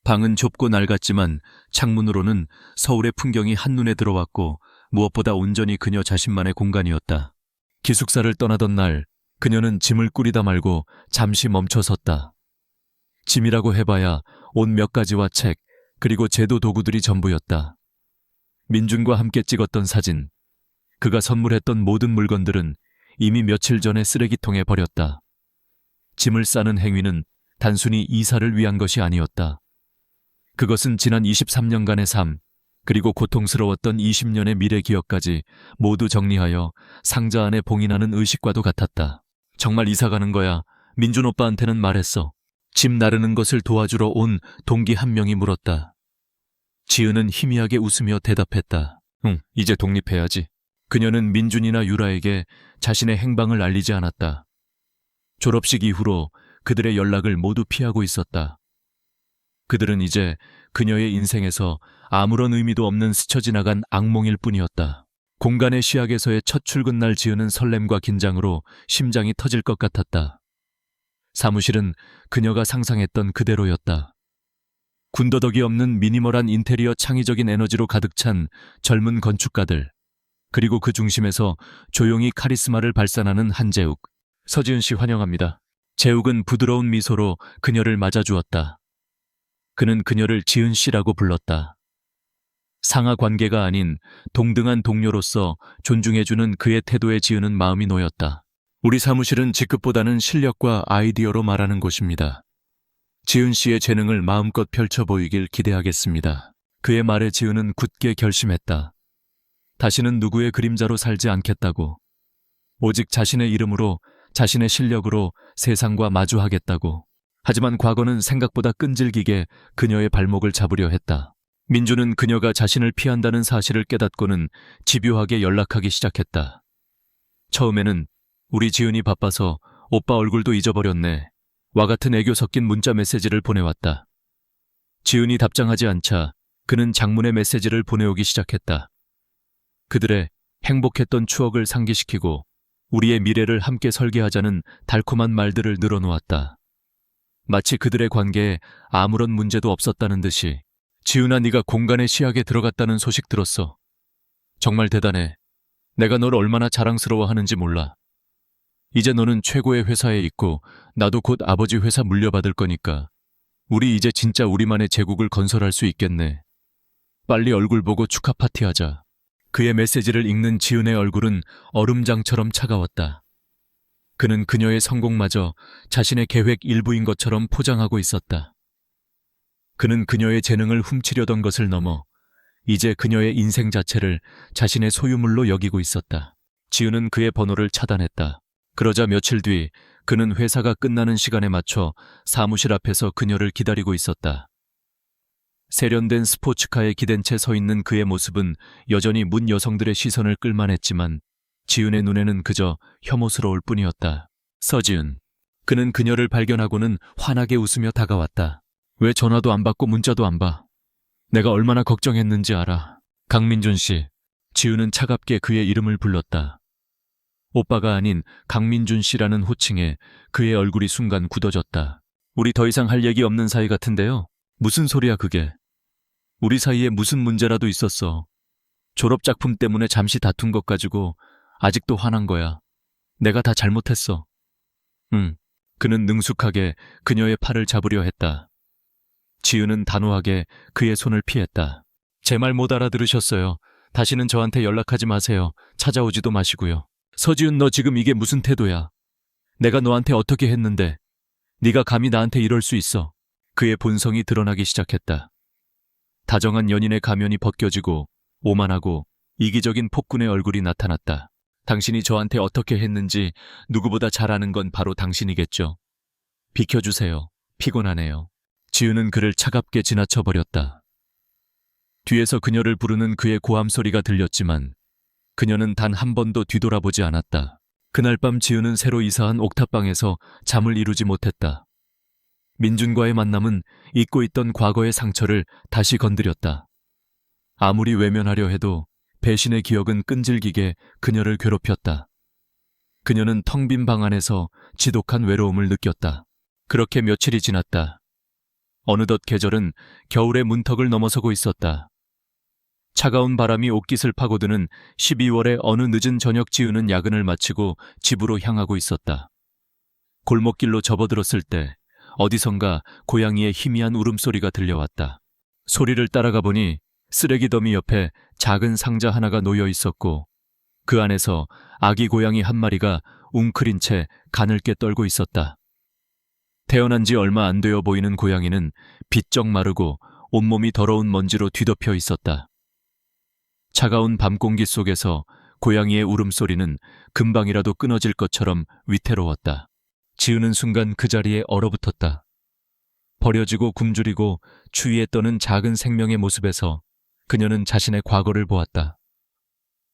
방은 좁고 낡았지만 창문으로는 서울의 풍경이 한눈에 들어왔고 무엇보다 온전히 그녀 자신만의 공간이었다. 기숙사를 떠나던 날 그녀는 짐을 꾸리다 말고 잠시 멈춰섰다. 짐이라고 해봐야 옷 몇 가지와 책, 그리고 제도 도구들이 전부였다. 민준과 함께 찍었던 사진, 그가 선물했던 모든 물건들은 이미 며칠 전에 쓰레기통에 버렸다. 짐을 싸는 행위는 단순히 이사를 위한 것이 아니었다. 그것은 지난 23년간의 삶, 그리고 고통스러웠던 20년의 미래 기억까지 모두 정리하여 상자 안에 봉인하는 의식과도 같았다. 정말 이사 가는 거야. 민준 오빠한테는 말했어. 짐 나르는 것을 도와주러 온 동기 한 명이 물었다. 지은은 희미하게 웃으며 대답했다. 응, 이제 독립해야지. 그녀는 민준이나 유라에게 자신의 행방을 알리지 않았다. 졸업식 이후로 그들의 연락을 모두 피하고 있었다. 그들은 이제 그녀의 인생에서 아무런 의미도 없는 스쳐 지나간 악몽일 뿐이었다. 공간의 시약에서의 첫 출근날 지은은 설렘과 긴장으로 심장이 터질 것 같았다. 사무실은 그녀가 상상했던 그대로였다. 군더더기 없는 미니멀한 인테리어, 창의적인 에너지로 가득 찬 젊은 건축가들, 그리고 그 중심에서 조용히 카리스마를 발산하는 한재욱. 서지은 씨 환영합니다. 재욱은 부드러운 미소로 그녀를 맞아주었다. 그는 그녀를 지은 씨라고 불렀다. 상하 관계가 아닌 동등한 동료로서 존중해주는 그의 태도에 지은은 마음이 놓였다. 우리 사무실은 직급보다는 실력과 아이디어로 말하는 곳입니다. 지은 씨의 재능을 마음껏 펼쳐 보이길 기대하겠습니다. 그의 말에 지은은 굳게 결심했다. 다시는 누구의 그림자로 살지 않겠다고. 오직 자신의 이름으로, 자신의 실력으로 세상과 마주하겠다고. 하지만 과거는 생각보다 끈질기게 그녀의 발목을 잡으려 했다. 민주는 그녀가 자신을 피한다는 사실을 깨닫고는 집요하게 연락하기 시작했다. 처음에는 우리 지은이 바빠서 오빠 얼굴도 잊어버렸네. 와 같은 애교 섞인 문자 메시지를 보내왔다. 지은이 답장하지 않자 그는 장문의 메시지를 보내오기 시작했다. 그들의 행복했던 추억을 상기시키고 우리의 미래를 함께 설계하자는 달콤한 말들을 늘어놓았다. 마치 그들의 관계에 아무런 문제도 없었다는 듯이. 지은아, 네가 공간의 시약에 들어갔다는 소식 들었어. 정말 대단해. 내가 널 얼마나 자랑스러워하는지 몰라. 이제 너는 최고의 회사에 있고 나도 곧 아버지 회사 물려받을 거니까 우리 이제 진짜 우리만의 제국을 건설할 수 있겠네. 빨리 얼굴 보고 축하 파티하자. 그의 메시지를 읽는 지은의 얼굴은 얼음장처럼 차가웠다. 그는 그녀의 성공마저 자신의 계획 일부인 것처럼 포장하고 있었다. 그는 그녀의 재능을 훔치려던 것을 넘어 이제 그녀의 인생 자체를 자신의 소유물로 여기고 있었다. 지은은 그의 번호를 차단했다. 그러자 며칠 뒤 그는 회사가 끝나는 시간에 맞춰 사무실 앞에서 그녀를 기다리고 있었다. 세련된 스포츠카에 기댄 채 서 있는 그의 모습은 여전히 문 여성들의 시선을 끌만했지만 지은의 눈에는 그저 혐오스러울 뿐이었다. 서지은. 그는 그녀를 발견하고는 환하게 웃으며 다가왔다. 왜 전화도 안 받고 문자도 안 봐? 내가 얼마나 걱정했는지 알아. 강민준 씨. 지은은 차갑게 그의 이름을 불렀다. 오빠가 아닌 강민준 씨라는 호칭에 그의 얼굴이 순간 굳어졌다. 우리 더 이상 할 얘기 없는 사이 같은데요? 무슨 소리야 그게? 우리 사이에 무슨 문제라도 있었어. 졸업작품 때문에 잠시 다툰 것 가지고 아직도 화난 거야. 내가 다 잘못했어. 응. 그는 능숙하게 그녀의 팔을 잡으려 했다. 지은은 단호하게 그의 손을 피했다. 제 말 못 알아들으셨어요. 다시는 저한테 연락하지 마세요. 찾아오지도 마시고요. 서지은, 너 지금 이게 무슨 태도야? 내가 너한테 어떻게 했는데 네가 감히 나한테 이럴 수 있어. 그의 본성이 드러나기 시작했다. 다정한 연인의 가면이 벗겨지고 오만하고 이기적인 폭군의 얼굴이 나타났다. 당신이 저한테 어떻게 했는지 누구보다 잘 아는 건 바로 당신이겠죠. 비켜주세요. 피곤하네요. 지은은 그를 차갑게 지나쳐버렸다. 뒤에서 그녀를 부르는 그의 고함 소리가 들렸지만 그녀는 단 한 번도 뒤돌아보지 않았다. 그날 밤 지은은 새로 이사한 옥탑방에서 잠을 이루지 못했다. 민준과의 만남은 잊고 있던 과거의 상처를 다시 건드렸다. 아무리 외면하려 해도 배신의 기억은 끈질기게 그녀를 괴롭혔다. 그녀는 텅 빈 방 안에서 지독한 외로움을 느꼈다. 그렇게 며칠이 지났다. 어느덧 계절은 겨울의 문턱을 넘어서고 있었다. 차가운 바람이 옷깃을 파고드는 12월의 어느 늦은 저녁, 지은은 야근을 마치고 집으로 향하고 있었다. 골목길로 접어들었을 때 어디선가 고양이의 희미한 울음소리가 들려왔다. 소리를 따라가 보니 쓰레기 더미 옆에 작은 상자 하나가 놓여 있었고 그 안에서 아기 고양이 한 마리가 웅크린 채 가늘게 떨고 있었다. 태어난 지 얼마 안 되어 보이는 고양이는 비쩍 마르고 온몸이 더러운 먼지로 뒤덮여 있었다. 차가운 밤 공기 속에서 고양이의 울음소리는 금방이라도 끊어질 것처럼 위태로웠다. 지은은 순간 그 자리에 얼어붙었다. 버려지고 굶주리고 추위에 떠는 작은 생명의 모습에서 그녀는 자신의 과거를 보았다.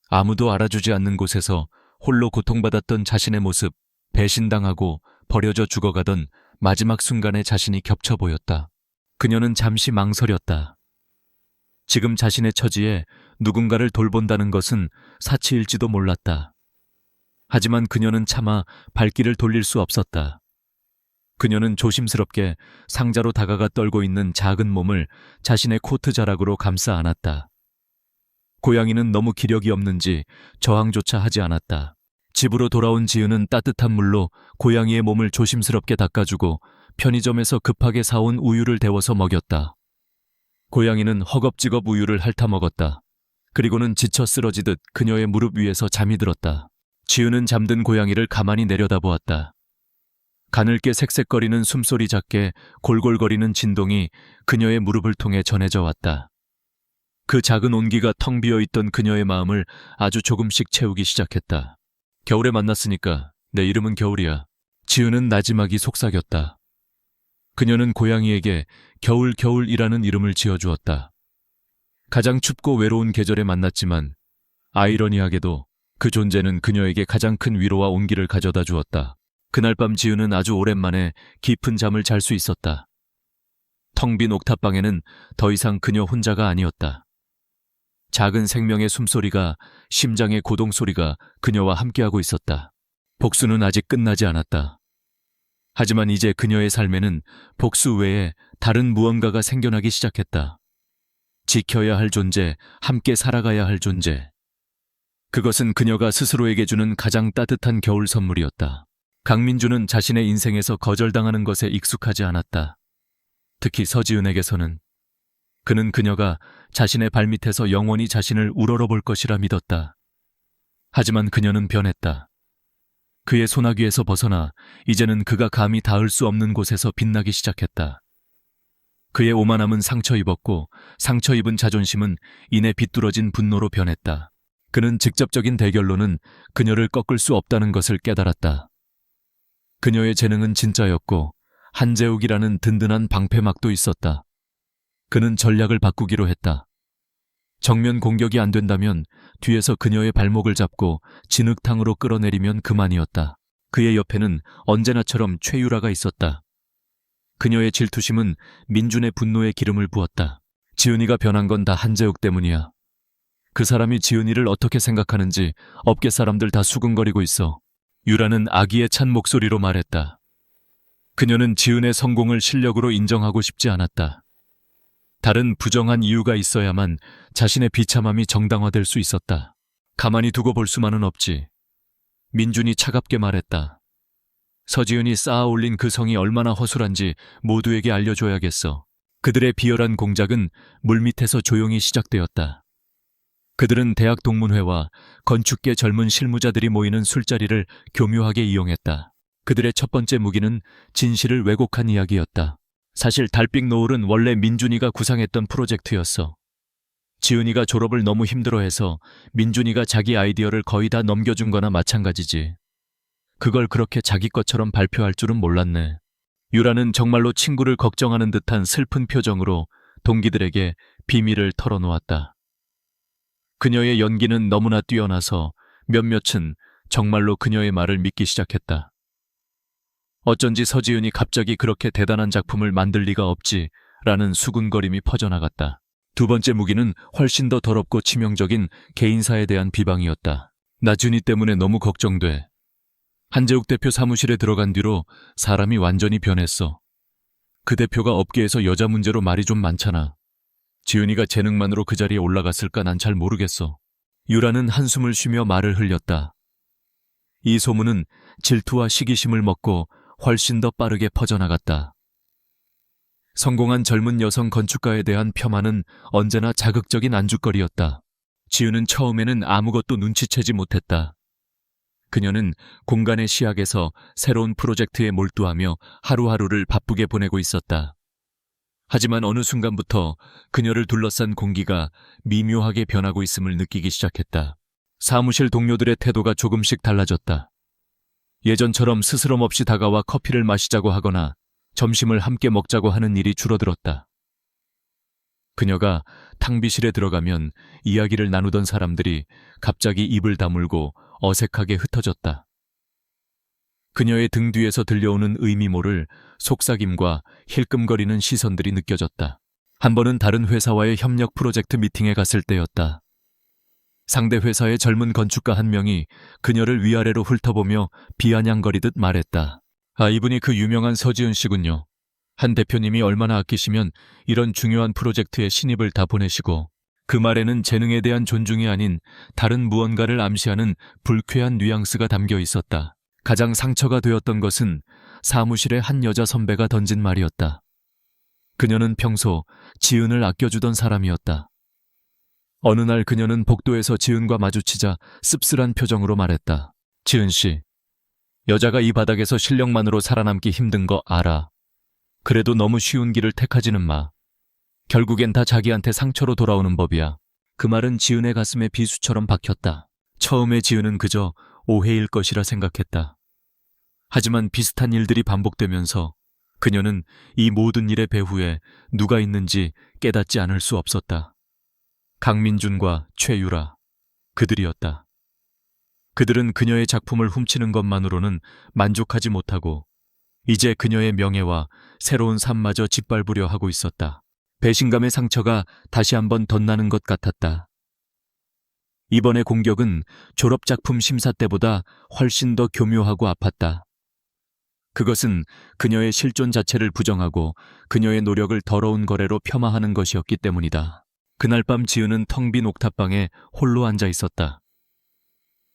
아무도 알아주지 않는 곳에서 홀로 고통받았던 자신의 모습, 배신당하고 버려져 죽어가던 마지막 순간의 자신이 겹쳐 보였다. 그녀는 잠시 망설였다. 지금 자신의 처지에 누군가를 돌본다는 것은 사치일지도 몰랐다. 하지만 그녀는 차마 발길을 돌릴 수 없었다. 그녀는 조심스럽게 상자로 다가가 떨고 있는 작은 몸을 자신의 코트 자락으로 감싸 안았다. 고양이는 너무 기력이 없는지 저항조차 하지 않았다. 집으로 돌아온 지은은 따뜻한 물로 고양이의 몸을 조심스럽게 닦아주고 편의점에서 급하게 사온 우유를 데워서 먹였다. 고양이는 허겁지겁 우유를 핥아 먹었다. 그리고는 지쳐 쓰러지듯 그녀의 무릎 위에서 잠이 들었다. 지은은 잠든 고양이를 가만히 내려다보았다. 가늘게 색색거리는 숨소리 작게 골골거리는 진동이 그녀의 무릎을 통해 전해져 왔다. 그 작은 온기가 텅 비어있던 그녀의 마음을 아주 조금씩 채우기 시작했다. 겨울에 만났으니까 내 이름은 겨울이야. 지은은 나지막이 속삭였다. 그녀는 고양이에게 겨울이라는 이름을 지어주었다. 가장 춥고 외로운 계절에 만났지만 아이러니하게도 그 존재는 그녀에게 가장 큰 위로와 온기를 가져다 주었다. 그날 밤 지은은 아주 오랜만에 깊은 잠을 잘 수 있었다. 텅 빈 옥탑방에는 더 이상 그녀 혼자가 아니었다. 작은 생명의 숨소리가, 심장의 고동소리가 그녀와 함께하고 있었다. 복수는 아직 끝나지 않았다. 하지만 이제 그녀의 삶에는 복수 외에 다른 무언가가 생겨나기 시작했다. 지켜야 할 존재, 함께 살아가야 할 존재. 그것은 그녀가 스스로에게 주는 가장 따뜻한 겨울 선물이었다. 강민주는 자신의 인생에서 거절당하는 것에 익숙하지 않았다. 특히 서지은에게서는. 그는 그녀가 자신의 발밑에서 영원히 자신을 우러러볼 것이라 믿었다. 하지만 그녀는 변했다. 그의 소나기에서 벗어나 이제는 그가 감히 닿을 수 없는 곳에서 빛나기 시작했다. 그의 오만함은 상처 입었고 상처 입은 자존심은 이내 비뚤어진 분노로 변했다. 그는 직접적인 대결로는 그녀를 꺾을 수 없다는 것을 깨달았다. 그녀의 재능은 진짜였고 한재욱이라는 든든한 방패막도 있었다. 그는 전략을 바꾸기로 했다. 정면 공격이 안 된다면 뒤에서 그녀의 발목을 잡고 진흙탕으로 끌어내리면 그만이었다. 그의 옆에는 언제나처럼 최유라가 있었다. 그녀의 질투심은 민준의 분노에 기름을 부었다. 지은이가 변한 건 다 한재욱 때문이야. 그 사람이 지은이를 어떻게 생각하는지 업계 사람들 다 수근거리고 있어. 유라는 악의에 찬 목소리로 말했다. 그녀는 지은의 성공을 실력으로 인정하고 싶지 않았다. 다른 부정한 이유가 있어야만 자신의 비참함이 정당화될 수 있었다. 가만히 두고 볼 수만은 없지. 민준이 차갑게 말했다. 서지은이 쌓아올린 그 성이 얼마나 허술한지 모두에게 알려줘야겠어. 그들의 비열한 공작은 물밑에서 조용히 시작되었다. 그들은 대학 동문회와 건축계 젊은 실무자들이 모이는 술자리를 교묘하게 이용했다. 그들의 첫 번째 무기는 진실을 왜곡한 이야기였다. 사실 달빛 노을은 원래 민준이가 구상했던 프로젝트였어. 지은이가 졸업을 너무 힘들어해서 민준이가 자기 아이디어를 거의 다 넘겨준 거나 마찬가지지. 그걸 그렇게 자기 것처럼 발표할 줄은 몰랐네. 유라는 정말로 친구를 걱정하는 듯한 슬픈 표정으로 동기들에게 비밀을 털어놓았다. 그녀의 연기는 너무나 뛰어나서 몇몇은 정말로 그녀의 말을 믿기 시작했다. 어쩐지 서지은이 갑자기 그렇게 대단한 작품을 만들 리가 없지라는 수군거림이 퍼져나갔다. 두 번째 무기는 훨씬 더 더럽고 치명적인 개인사에 대한 비방이었다. 나준이 때문에 너무 걱정돼. 한재욱 대표 사무실에 들어간 뒤로 사람이 완전히 변했어. 그 대표가 업계에서 여자 문제로 말이 좀 많잖아. 지은이가 재능만으로 그 자리에 올라갔을까 난 잘 모르겠어. 유라는 한숨을 쉬며 말을 흘렸다. 이 소문은 질투와 시기심을 먹고 훨씬 더 빠르게 퍼져나갔다. 성공한 젊은 여성 건축가에 대한 폄하는 언제나 자극적인 안주거리였다. 지은은 처음에는 아무것도 눈치채지 못했다. 그녀는 공간의 시약에서 새로운 프로젝트에 몰두하며 하루하루를 바쁘게 보내고 있었다. 하지만 어느 순간부터 그녀를 둘러싼 공기가 미묘하게 변하고 있음을 느끼기 시작했다. 사무실 동료들의 태도가 조금씩 달라졌다. 예전처럼 스스럼 없이 다가와 커피를 마시자고 하거나 점심을 함께 먹자고 하는 일이 줄어들었다. 그녀가 탕비실에 들어가면 이야기를 나누던 사람들이 갑자기 입을 다물고 어색하게 흩어졌다. 그녀의 등 뒤에서 들려오는 의미 모를 속삭임과 힐끔거리는 시선들이 느껴졌다. 한 번은 다른 회사와의 협력 프로젝트 미팅에 갔을 때였다. 상대 회사의 젊은 건축가 한 명이 그녀를 위아래로 훑어보며 비아냥거리듯 말했다. 아, 이분이 그 유명한 서지은 씨군요. 한 대표님이 얼마나 아끼시면 이런 중요한 프로젝트에 신입을 다 보내시고, 그 말에는 재능에 대한 존중이 아닌 다른 무언가를 암시하는 불쾌한 뉘앙스가 담겨 있었다. 가장 상처가 되었던 것은 사무실의 한 여자 선배가 던진 말이었다. 그녀는 평소 지은을 아껴주던 사람이었다. 어느 날 그녀는 복도에서 지은과 마주치자 씁쓸한 표정으로 말했다. 지은 씨, 여자가 이 바닥에서 실력만으로 살아남기 힘든 거 알아. 그래도 너무 쉬운 길을 택하지는 마. 결국엔 다 자기한테 상처로 돌아오는 법이야. 그 말은 지은의 가슴에 비수처럼 박혔다. 처음에 지은은 그저 오해일 것이라 생각했다. 하지만 비슷한 일들이 반복되면서 그녀는 이 모든 일의 배후에 누가 있는지 깨닫지 않을 수 없었다. 강민준과 최유라, 그들이었다. 그들은 그녀의 작품을 훔치는 것만으로는 만족하지 못하고 이제 그녀의 명예와 새로운 삶마저 짓밟으려 하고 있었다. 배신감의 상처가 다시 한번 덧나는 것 같았다. 이번의 공격은 졸업작품 심사 때보다 훨씬 더 교묘하고 아팠다. 그것은 그녀의 실존 자체를 부정하고 그녀의 노력을 더러운 거래로 폄하하는 것이었기 때문이다. 그날 밤 지은은 텅 빈 옥탑방에 홀로 앉아 있었다.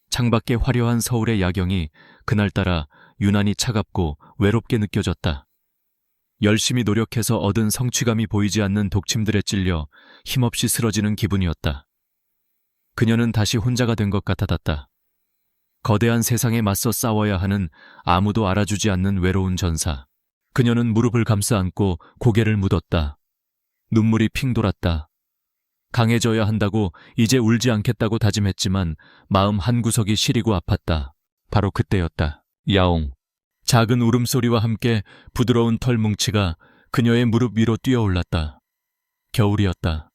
창밖의 화려한 서울의 야경이 그날따라 유난히 차갑고 외롭게 느껴졌다. 열심히 노력해서 얻은 성취감이 보이지 않는 독침들에 찔려 힘없이 쓰러지는 기분이었다. 그녀는 다시 혼자가 된 것 같았다. 거대한 세상에 맞서 싸워야 하는 아무도 알아주지 않는 외로운 전사. 그녀는 무릎을 감싸 안고 고개를 묻었다. 눈물이 핑 돌았다. 강해져야 한다고 이제 울지 않겠다고 다짐했지만 마음 한구석이 시리고 아팠다. 바로 그때였다. 야옹. 작은 울음소리와 함께 부드러운 털 뭉치가 그녀의 무릎 위로 뛰어올랐다. 겨울이었다.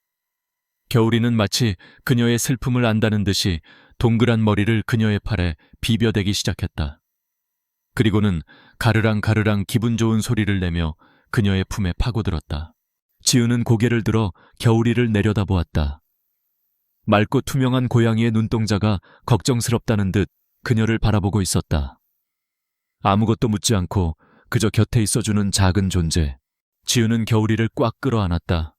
겨울이는 마치 그녀의 슬픔을 안다는 듯이 동그란 머리를 그녀의 팔에 비벼대기 시작했다. 그리고는 가르랑 가르랑 기분 좋은 소리를 내며 그녀의 품에 파고들었다. 지은은 고개를 들어 겨울이를 내려다보았다. 맑고 투명한 고양이의 눈동자가 걱정스럽다는 듯 그녀를 바라보고 있었다. 아무것도 묻지 않고 그저 곁에 있어주는 작은 존재. 지은은 겨울이를 꽉 끌어안았다.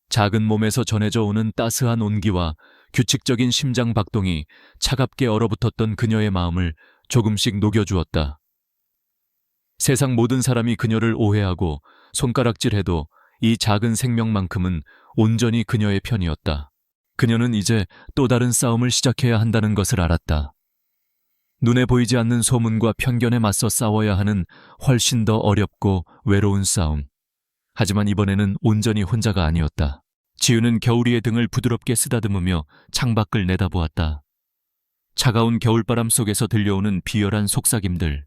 작은 몸에서 전해져 오는 따스한 온기와 규칙적인 심장 박동이 차갑게 얼어붙었던 그녀의 마음을 조금씩 녹여주었다. 세상 모든 사람이 그녀를 오해하고 손가락질해도 이 작은 생명만큼은 온전히 그녀의 편이었다. 그녀는 이제 또 다른 싸움을 시작해야 한다는 것을 알았다. 눈에 보이지 않는 소문과 편견에 맞서 싸워야 하는 훨씬 더 어렵고 외로운 싸움. 하지만 이번에는 온전히 혼자가 아니었다. 지은은 겨울이의 등을 부드럽게 쓰다듬으며 창밖을 내다보았다. 차가운 겨울바람 속에서 들려오는 비열한 속삭임들.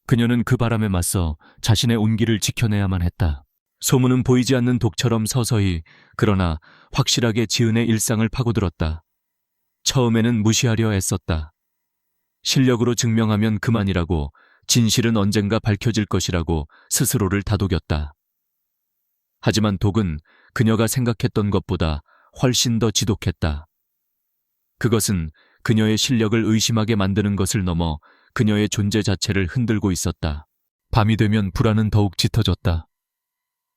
그녀는 그 바람에 맞서 자신의 온기를 지켜내야만 했다. 소문은 보이지 않는 독처럼 서서히 그러나 확실하게 지은의 일상을 파고들었다. 처음에는 무시하려 애썼다. 실력으로 증명하면 그만이라고, 진실은 언젠가 밝혀질 것이라고 스스로를 다독였다. 하지만 독은 그녀가 생각했던 것보다 훨씬 더 지독했다. 그것은 그녀의 실력을 의심하게 만드는 것을 넘어 그녀의 존재 자체를 흔들고 있었다. 밤이 되면 불안은 더욱 짙어졌다.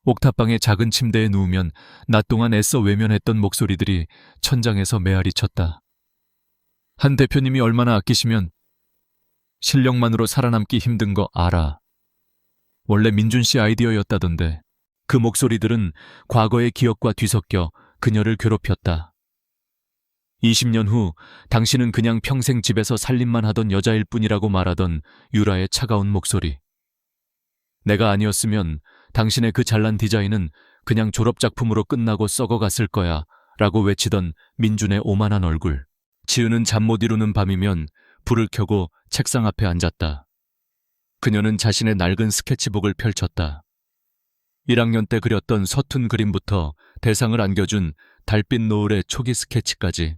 옥탑방의 작은 침대에 누우면 낮 동안 애써 외면했던 목소리들이 천장에서 메아리 쳤다. 한 대표님이 얼마나 아끼시면 실력만으로 살아남기 힘든 거 알아. 원래 민준 씨 아이디어였다던데. 그 목소리들은 과거의 기억과 뒤섞여 그녀를 괴롭혔다. 20년 후 당신은 그냥 평생 집에서 살림만 하던 여자일 뿐이라고 말하던 유라의 차가운 목소리. 내가 아니었으면 당신의 그 잘난 디자인은 그냥 졸업작품으로 끝나고 썩어갔을 거야 라고 외치던 민준의 오만한 얼굴. 지은은 잠 못 이루는 밤이면 불을 켜고 책상 앞에 앉았다. 그녀는 자신의 낡은 스케치북을 펼쳤다. 1학년 때 그렸던 서툰 그림부터 대상을 안겨준 달빛 노을의 초기 스케치까지.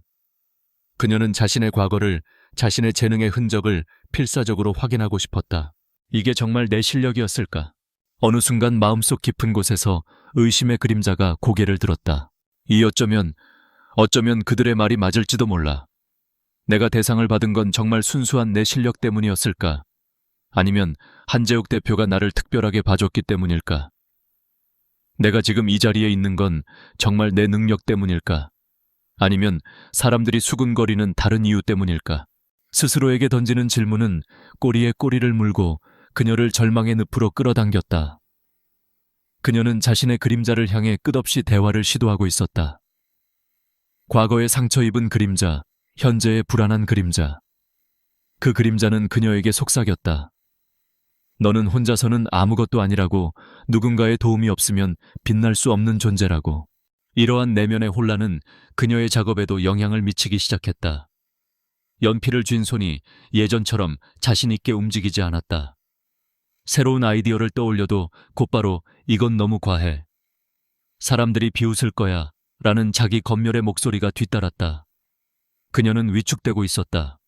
그녀는 자신의 과거를, 자신의 재능의 흔적을 필사적으로 확인하고 싶었다. 이게 정말 내 실력이었을까? 어느 순간 마음속 깊은 곳에서 의심의 그림자가 고개를 들었다. 어쩌면 그들의 말이 맞을지도 몰라. 내가 대상을 받은 건 정말 순수한 내 실력 때문이었을까? 아니면 한재욱 대표가 나를 특별하게 봐줬기 때문일까? 내가 지금 이 자리에 있는 건 정말 내 능력 때문일까? 아니면 사람들이 수군거리는 다른 이유 때문일까? 스스로에게 던지는 질문은 꼬리에 꼬리를 물고 그녀를 절망의 늪으로 끌어당겼다. 그녀는 자신의 그림자를 향해 끝없이 대화를 시도하고 있었다. 과거에 상처 입은 그림자, 현재의 불안한 그림자. 그 그림자는 그녀에게 속삭였다. 너는 혼자서는 아무것도 아니라고, 누군가의 도움이 없으면 빛날 수 없는 존재라고. 이러한 내면의 혼란은 그녀의 작업에도 영향을 미치기 시작했다. 연필을 쥔 손이 예전처럼 자신 있게 움직이지 않았다. 새로운 아이디어를 떠올려도 곧바로 이건 너무 과해. 사람들이 비웃을 거야 라는 자기 검열의 목소리가 뒤따랐다. 그녀는 위축되고 있었다.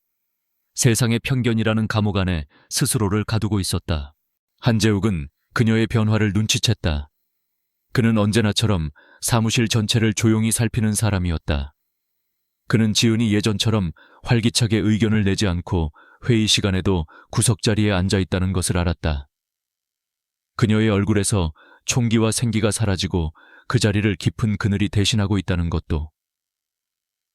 세상의 편견이라는 감옥 안에 스스로를 가두고 있었다. 한재욱은 그녀의 변화를 눈치챘다. 그는 언제나처럼 사무실 전체를 조용히 살피는 사람이었다. 그는 지은이 예전처럼 활기차게 의견을 내지 않고 회의 시간에도 구석자리에 앉아 있다는 것을 알았다. 그녀의 얼굴에서 총기와 생기가 사라지고 그 자리를 깊은 그늘이 대신하고 있다는 것도.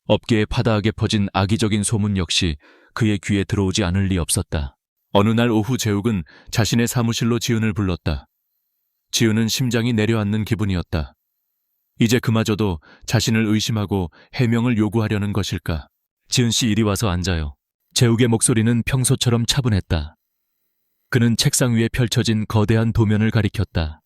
업계에 파다하게 퍼진 악의적인 소문 역시 그의 귀에 들어오지 않을 리 없었다. 어느 날 오후 재욱은 자신의 사무실로 지은을 불렀다. 지은은 심장이 내려앉는 기분이었다. 이제 그마저도 자신을 의심하고 해명을 요구하려는 것일까? 지은 씨, 이리 와서 앉아요. 재욱의 목소리는 평소처럼 차분했다. 그는 책상 위에 펼쳐진 거대한 도면을 가리켰다.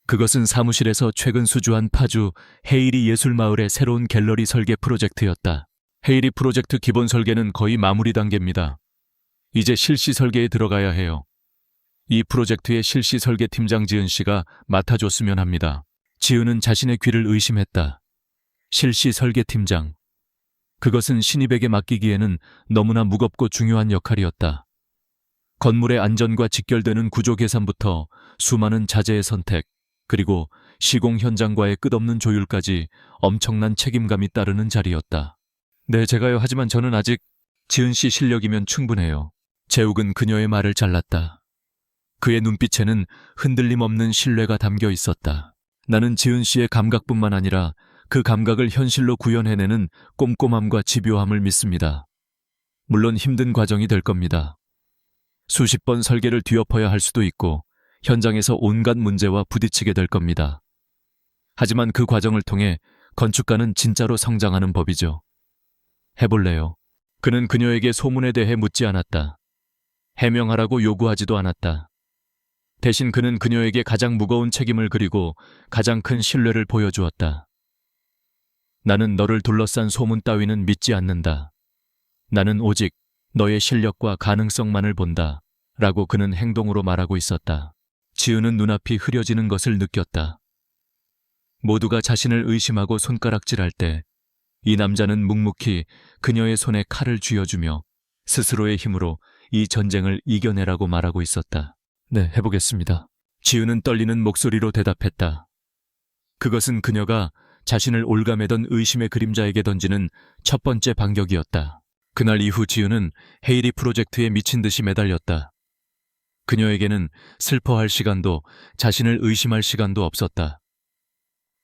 그것은 사무실에서 최근 수주한 파주 헤이리 예술마을의 새로운 갤러리 설계 프로젝트였다. 헤이리 프로젝트 기본 설계는 거의 마무리 단계입니다. 이제 실시 설계에 들어가야 해요. 이 프로젝트의 실시 설계 팀장 지은 씨가 맡아줬으면 합니다. 지은은 자신의 귀를 의심했다. 실시 설계 팀장. 그것은 신입에게 맡기기에는 너무나 무겁고 중요한 역할이었다. 건물의 안전과 직결되는 구조 계산부터 수많은 자재의 선택, 그리고 시공 현장과의 끝없는 조율까지 엄청난 책임감이 따르는 자리였다. 네, 제가요. 하지만 저는 아직 지은 씨 실력이면 충분해요. 재욱은 그녀의 말을 잘랐다. 그의 눈빛에는 흔들림 없는 신뢰가 담겨 있었다. 나는 지은 씨의 감각뿐만 아니라 그 감각을 현실로 구현해내는 꼼꼼함과 집요함을 믿습니다. 물론 힘든 과정이 될 겁니다. 수십 번 설계를 뒤엎어야 할 수도 있고 현장에서 온갖 문제와 부딪히게 될 겁니다. 하지만 그 과정을 통해 건축가는 진짜로 성장하는 법이죠. 해볼래요? 그는 그녀에게 소문에 대해 묻지 않았다. 해명하라고 요구하지도 않았다. 대신 그는 그녀에게 가장 무거운 책임을 그리고 가장 큰 신뢰를 보여주었다. 나는 너를 둘러싼 소문 따위는 믿지 않는다. 나는 오직 너의 실력과 가능성만을 본다. 라고 그는 행동으로 말하고 있었다. 지은은 눈앞이 흐려지는 것을 느꼈다. 모두가 자신을 의심하고 손가락질할 때 이 남자는 묵묵히 그녀의 손에 칼을 쥐어주며 스스로의 힘으로 이 전쟁을 이겨내라고 말하고 있었다. 네, 해보겠습니다. 지은은 떨리는 목소리로 대답했다. 그것은 그녀가 자신을 올가매던 의심의 그림자에게 던지는 첫 번째 반격이었다. 그날 이후 지은은 헤이리 프로젝트에 미친 듯이 매달렸다. 그녀에게는 슬퍼할 시간도 자신을 의심할 시간도 없었다.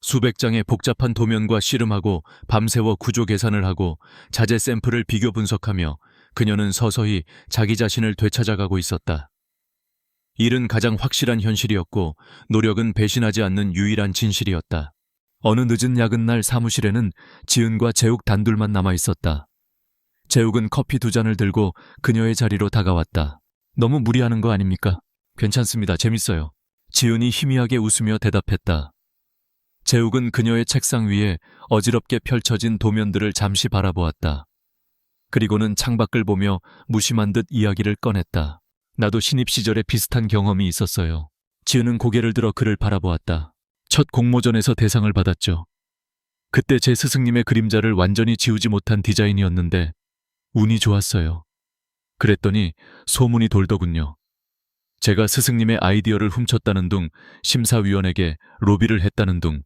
수백 장의 복잡한 도면과 씨름하고 밤새워 구조 계산을 하고 자재 샘플을 비교 분석하며 그녀는 서서히 자기 자신을 되찾아가고 있었다. 일은 가장 확실한 현실이었고 노력은 배신하지 않는 유일한 진실이었다. 어느 늦은 야근 날 사무실에는 지은과 재욱 단둘만 남아 있었다. 재욱은 커피 2잔을 들고 그녀의 자리로 다가왔다. 너무 무리하는 거 아닙니까? 괜찮습니다. 재밌어요. 지은이 희미하게 웃으며 대답했다. 재욱은 그녀의 책상 위에 어지럽게 펼쳐진 도면들을 잠시 바라보았다. 그리고는 창밖을 보며 무심한 듯 이야기를 꺼냈다. 나도 신입 시절에 비슷한 경험이 있었어요. 지은은 고개를 들어 그를 바라보았다. 첫 공모전에서 대상을 받았죠. 그때 제 스승님의 그림자를 완전히 지우지 못한 디자인이었는데 운이 좋았어요. 그랬더니 소문이 돌더군요. 제가 스승님의 아이디어를 훔쳤다는 둥, 심사위원에게 로비를 했다는 둥.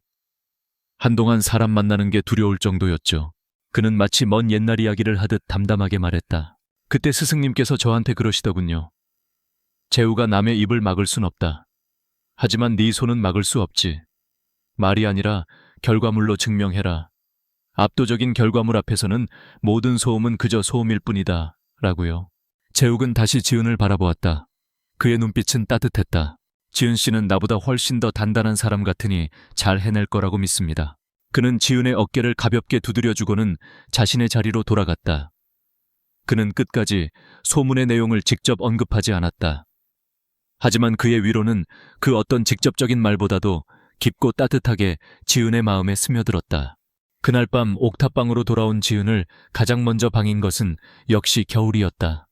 한동안 사람 만나는 게 두려울 정도였죠. 그는 마치 먼 옛날 이야기를 하듯 담담하게 말했다. 그때 스승님께서 저한테 그러시더군요. 재우가 남의 입을 막을 순 없다. 하지만 네 손은 막을 수 없지. 말이 아니라 결과물로 증명해라. 압도적인 결과물 앞에서는 모든 소음은 그저 소음일 뿐이다. 라고요. 재욱은 다시 지은을 바라보았다. 그의 눈빛은 따뜻했다. 지은 씨는 나보다 훨씬 더 단단한 사람 같으니 잘 해낼 거라고 믿습니다. 그는 지은의 어깨를 가볍게 두드려주고는 자신의 자리로 돌아갔다. 그는 끝까지 소문의 내용을 직접 언급하지 않았다. 하지만 그의 위로는 그 어떤 직접적인 말보다도 깊고 따뜻하게 지은의 마음에 스며들었다. 그날 밤 옥탑방으로 돌아온 지은을 가장 먼저 방인 것은 역시 겨울이었다.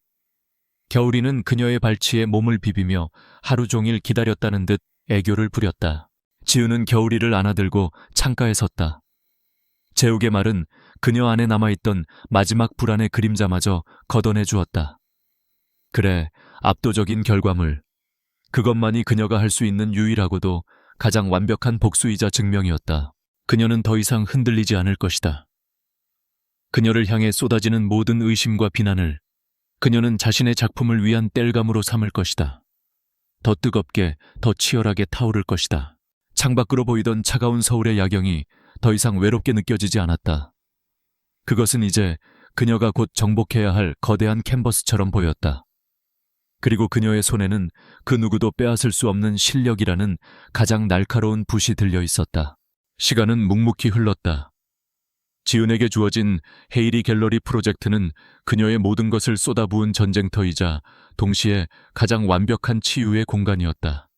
겨울이는 그녀의 발치에 몸을 비비며 하루 종일 기다렸다는 듯 애교를 부렸다. 지은은 겨울이를 안아들고 창가에 섰다. 재욱의 말은 그녀 안에 남아있던 마지막 불안의 그림자마저 걷어내 주었다. 그래, 압도적인 결과물. 그것만이 그녀가 할 수 있는 유일하고도 가장 완벽한 복수이자 증명이었다. 그녀는 더 이상 흔들리지 않을 것이다. 그녀를 향해 쏟아지는 모든 의심과 비난을 그녀는 자신의 작품을 위한 땔감으로 삼을 것이다. 더 뜨겁게, 더 치열하게 타오를 것이다. 창밖으로 보이던 차가운 서울의 야경이 더 이상 외롭게 느껴지지 않았다. 그것은 이제 그녀가 곧 정복해야 할 거대한 캔버스처럼 보였다. 그리고 그녀의 손에는 그 누구도 빼앗을 수 없는 실력이라는 가장 날카로운 붓이 들려 있었다. 시간은 묵묵히 흘렀다. 지은에게 주어진 헤이리 갤러리 프로젝트는 그녀의 모든 것을 쏟아부은 전쟁터이자 동시에 가장 완벽한 치유의 공간이었다.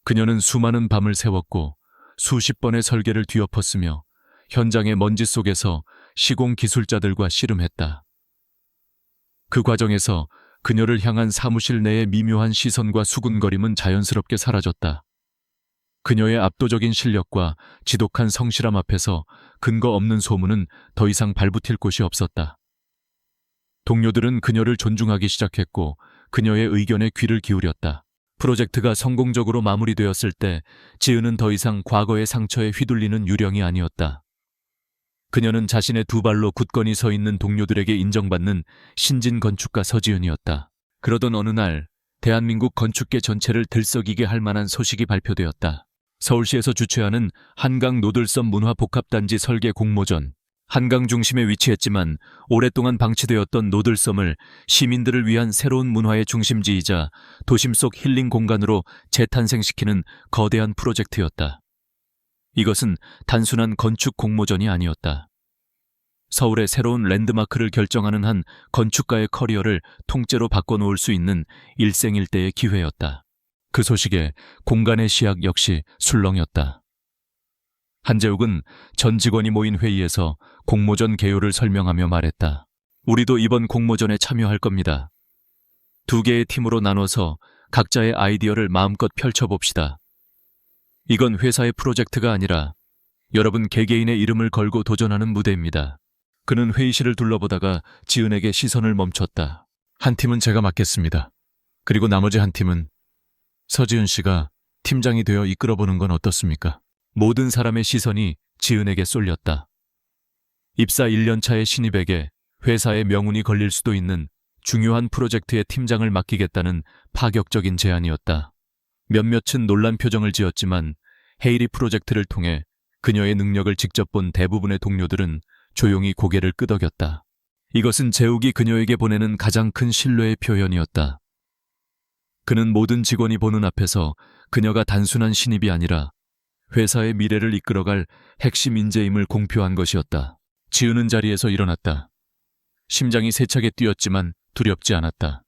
그녀는 수많은 밤을 새웠고 수십 번의 설계를 뒤엎었으며 현장의 먼지 속에서 시공 기술자들과 씨름했다. 그 과정에서 그녀를 향한 사무실 내의 미묘한 시선과 수군거림은 자연스럽게 사라졌다. 그녀의 압도적인 실력과 지독한 성실함 앞에서 근거 없는 소문은 더 이상 발붙일 곳이 없었다. 동료들은 그녀를 존중하기 시작했고 그녀의 의견에 귀를 기울였다. 프로젝트가 성공적으로 마무리되었을 때 지은은 더 이상 과거의 상처에 휘둘리는 유령이 아니었다. 그녀는 자신의 두 발로 굳건히 서 있는 동료들에게 인정받는 신진 건축가 서지은이었다. 그러던 어느 날 대한민국 건축계 전체를 들썩이게 할 만한 소식이 발표되었다. 서울시에서 주최하는 한강 노들섬 문화복합단지 설계 공모전. 한강 중심에 위치했지만 오랫동안 방치되었던 노들섬을 시민들을 위한 새로운 문화의 중심지이자 도심 속 힐링 공간으로 재탄생시키는 거대한 프로젝트였다. 이것은 단순한 건축 공모전이 아니었다. 서울의 새로운 랜드마크를 결정하는 한 건축가의 커리어를 통째로 바꿔놓을 수 있는 일생일대의 기회였다. 그 소식에 공간의 시약 역시 술렁였다. 한재욱은 전 직원이 모인 회의에서 공모전 개요를 설명하며 말했다. 우리도 이번 공모전에 참여할 겁니다. 두 개의 팀으로 나눠서 각자의 아이디어를 마음껏 펼쳐봅시다. 이건 회사의 프로젝트가 아니라 여러분 개개인의 이름을 걸고 도전하는 무대입니다. 그는 회의실을 둘러보다가 지은에게 시선을 멈췄다. 한 팀은 제가 맡겠습니다. 그리고 나머지 한 팀은 서지은 씨가 팀장이 되어 이끌어보는 건 어떻습니까? 모든 사람의 시선이 지은에게 쏠렸다. 입사 1년 차의 신입에게 회사의 명운이 걸릴 수도 있는 중요한 프로젝트의 팀장을 맡기겠다는 파격적인 제안이었다. 몇몇은 놀란 표정을 지었지만 헤이리 프로젝트를 통해 그녀의 능력을 직접 본 대부분의 동료들은 조용히 고개를 끄덕였다. 이것은 재욱이 그녀에게 보내는 가장 큰 신뢰의 표현이었다. 그는 모든 직원이 보는 앞에서 그녀가 단순한 신입이 아니라 회사의 미래를 이끌어갈 핵심 인재임을 공표한 것이었다. 지은은 자리에서 일어났다. 심장이 세차게 뛰었지만 두렵지 않았다.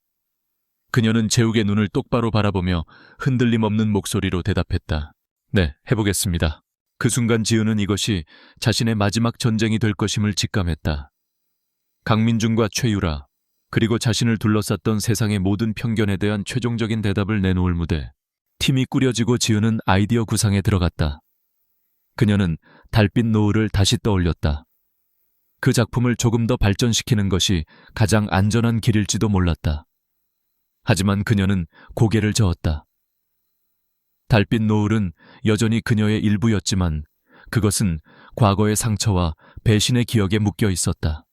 그녀는 재욱의 눈을 똑바로 바라보며 흔들림 없는 목소리로 대답했다. 네, 해보겠습니다. 그 순간 지은은 이것이 자신의 마지막 전쟁이 될 것임을 직감했다. 강민중과 최유라, 그리고 자신을 둘러쌌던 세상의 모든 편견에 대한 최종적인 대답을 내놓을 무대. 팀이 꾸려지고 지은은 아이디어 구상에 들어갔다. 그녀는 달빛 노을을 다시 떠올렸다. 그 작품을 조금 더 발전시키는 것이 가장 안전한 길일지도 몰랐다. 하지만 그녀는 고개를 저었다. 달빛 노을은 여전히 그녀의 일부였지만 그것은 과거의 상처와 배신의 기억에 묶여 있었다.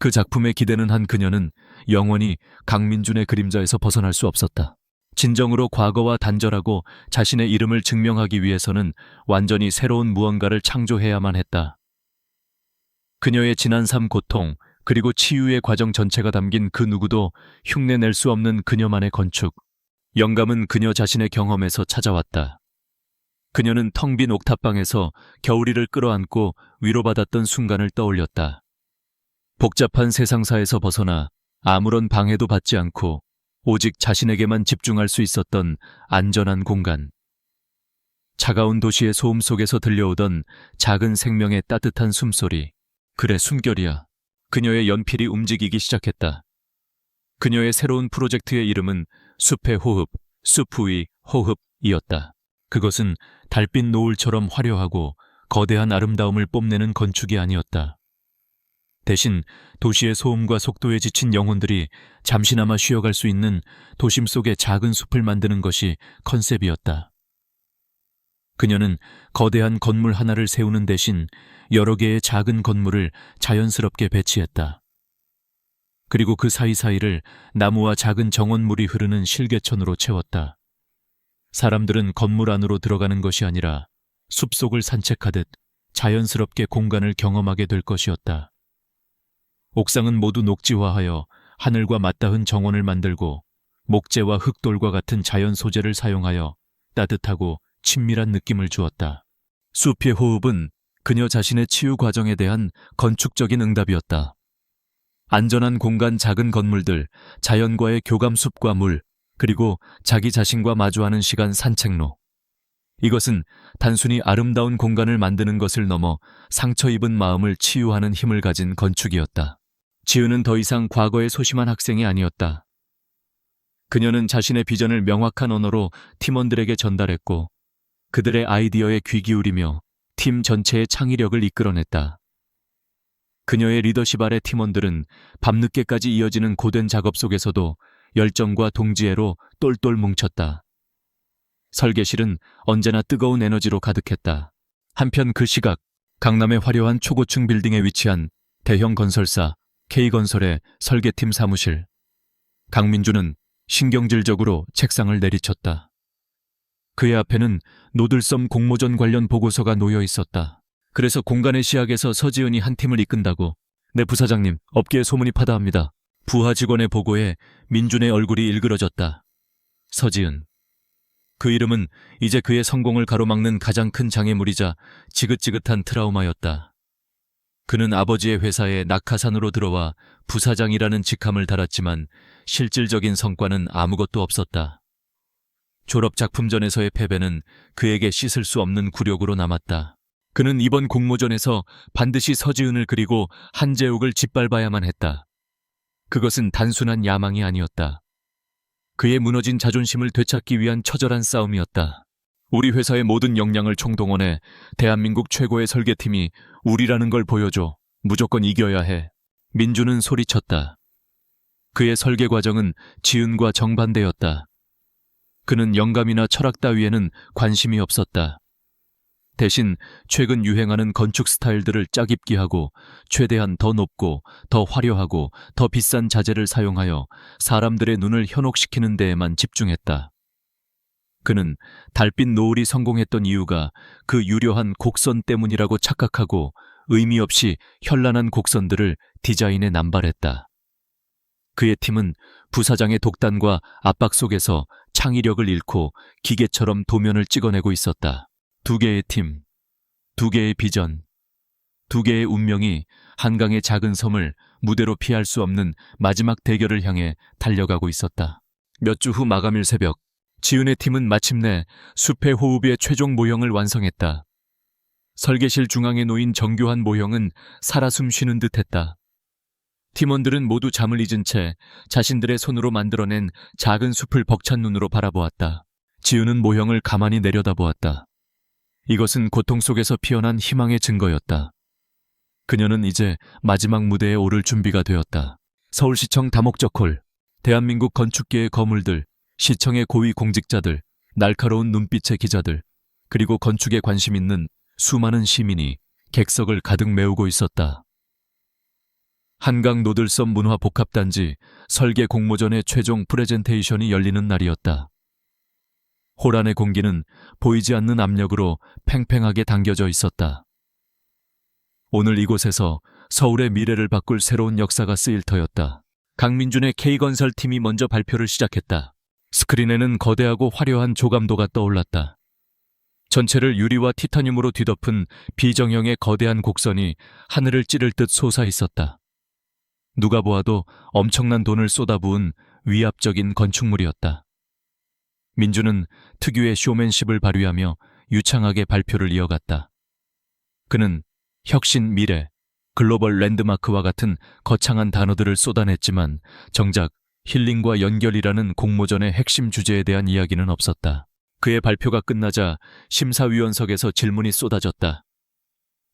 그 작품에 기대는 한 그녀는 영원히 강민준의 그림자에서 벗어날 수 없었다. 진정으로 과거와 단절하고 자신의 이름을 증명하기 위해서는 완전히 새로운 무언가를 창조해야만 했다. 그녀의 지난 삶 고통, 그리고 치유의 과정 전체가 담긴 그 누구도 흉내낼 수 없는 그녀만의 건축. 영감은 그녀 자신의 경험에서 찾아왔다. 그녀는 텅 빈 옥탑방에서 겨울이를 끌어안고 위로받았던 순간을 떠올렸다. 복잡한 세상사에서 벗어나 아무런 방해도 받지 않고 오직 자신에게만 집중할 수 있었던 안전한 공간. 차가운 도시의 소음 속에서 들려오던 작은 생명의 따뜻한 숨소리. 그래, 숨결이야. 그녀의 연필이 움직이기 시작했다. 그녀의 새로운 프로젝트의 이름은 숲의 호흡, 숲 위 호흡이었다. 그것은 달빛 노을처럼 화려하고 거대한 아름다움을 뽐내는 건축이 아니었다. 대신 도시의 소음과 속도에 지친 영혼들이 잠시나마 쉬어갈 수 있는 도심 속의 작은 숲을 만드는 것이 컨셉이었다. 그녀는 거대한 건물 하나를 세우는 대신 여러 개의 작은 건물을 자연스럽게 배치했다. 그리고 그 사이사이를 나무와 작은 정원물이 흐르는 실개천으로 채웠다. 사람들은 건물 안으로 들어가는 것이 아니라 숲속을 산책하듯 자연스럽게 공간을 경험하게 될 것이었다. 옥상은 모두 녹지화하여 하늘과 맞닿은 정원을 만들고 목재와 흙돌과 같은 자연 소재를 사용하여 따뜻하고 친밀한 느낌을 주었다. 숲의 호흡은 그녀 자신의 치유 과정에 대한 건축적인 응답이었다. 안전한 공간, 작은 건물들, 자연과의 교감, 숲과 물, 그리고 자기 자신과 마주하는 시간, 산책로. 이것은 단순히 아름다운 공간을 만드는 것을 넘어 상처 입은 마음을 치유하는 힘을 가진 건축이었다. 지은은 더 이상 과거의 소심한 학생이 아니었다. 그녀는 자신의 비전을 명확한 언어로 팀원들에게 전달했고 그들의 아이디어에 귀 기울이며 팀 전체의 창의력을 이끌어냈다. 그녀의 리더십 아래 팀원들은 밤늦게까지 이어지는 고된 작업 속에서도 열정과 동지애로 똘똘 뭉쳤다. 설계실은 언제나 뜨거운 에너지로 가득했다. 한편 그 시각, 강남의 화려한 초고층 빌딩에 위치한 대형 건설사 K건설의 설계팀 사무실. 강민주는 신경질적으로 책상을 내리쳤다. 그의 앞에는 노들섬 공모전 관련 보고서가 놓여 있었다. 그래서 공간의 시작에서 서지은이 한 팀을 이끈다고. 네, 부사장님, 업계에 소문이 파다합니다. 부하 직원의 보고에 민준의 얼굴이 일그러졌다. 서지은. 그 이름은 이제 그의 성공을 가로막는 가장 큰 장애물이자 지긋지긋한 트라우마였다. 그는 아버지의 회사에 낙하산으로 들어와 부사장이라는 직함을 달았지만 실질적인 성과는 아무것도 없었다. 졸업 작품전에서의 패배는 그에게 씻을 수 없는 굴욕으로 남았다. 그는 이번 공모전에서 반드시 서지은을 그리고 한재욱을 짓밟아야만 했다. 그것은 단순한 야망이 아니었다. 그의 무너진 자존심을 되찾기 위한 처절한 싸움이었다. 우리 회사의 모든 역량을 총동원해 대한민국 최고의 설계팀이 우리라는 걸 보여줘. 무조건 이겨야 해. 민주는 소리쳤다. 그의 설계 과정은 지은과 정반대였다. 그는 영감이나 철학 따위에는 관심이 없었다. 대신 최근 유행하는 건축 스타일들을 짜깁기하고 최대한 더 높고 더 화려하고 더 비싼 자재를 사용하여 사람들의 눈을 현혹시키는 데에만 집중했다. 그는 달빛 노을이 성공했던 이유가 그 유려한 곡선 때문이라고 착각하고 의미 없이 현란한 곡선들을 디자인에 남발했다. 그의 팀은 부사장의 독단과 압박 속에서 창의력을 잃고 기계처럼 도면을 찍어내고 있었다. 두 개의 팀, 두 개의 비전, 두 개의 운명이 한강의 작은 섬을 무대로 피할 수 없는 마지막 대결을 향해 달려가고 있었다. 몇 주 후 마감일 새벽, 지은의 팀은 마침내 숲의 호흡의 최종 모형을 완성했다. 설계실 중앙에 놓인 정교한 모형은 살아 숨쉬는 듯했다. 팀원들은 모두 잠을 잊은 채 자신들의 손으로 만들어낸 작은 숲을 벅찬 눈으로 바라보았다. 지은은 모형을 가만히 내려다보았다. 이것은 고통 속에서 피어난 희망의 증거였다. 그녀는 이제 마지막 무대에 오를 준비가 되었다. 서울시청 다목적홀, 대한민국 건축계의 거물들, 시청의 고위 공직자들, 날카로운 눈빛의 기자들, 그리고 건축에 관심 있는 수많은 시민이 객석을 가득 메우고 있었다. 한강 노들섬 문화복합단지 설계 공모전의 최종 프레젠테이션이 열리는 날이었다. 홀 안의 공기는 보이지 않는 압력으로 팽팽하게 당겨져 있었다. 오늘 이곳에서 서울의 미래를 바꿀 새로운 역사가 쓰일 터였다. 강민준의 K건설 팀이 먼저 발표를 시작했다. 스크린에는 거대하고 화려한 조감도가 떠올랐다. 전체를 유리와 티타늄으로 뒤덮은 비정형의 거대한 곡선이 하늘을 찌를 듯 솟아 있었다. 누가 보아도 엄청난 돈을 쏟아부은 위압적인 건축물이었다. 민주는 특유의 쇼맨십을 발휘하며 유창하게 발표를 이어갔다. 그는 혁신, 미래, 글로벌 랜드마크와 같은 거창한 단어들을 쏟아냈지만 정작 힐링과 연결이라는 공모전의 핵심 주제에 대한 이야기는 없었다. 그의 발표가 끝나자 심사위원석에서 질문이 쏟아졌다.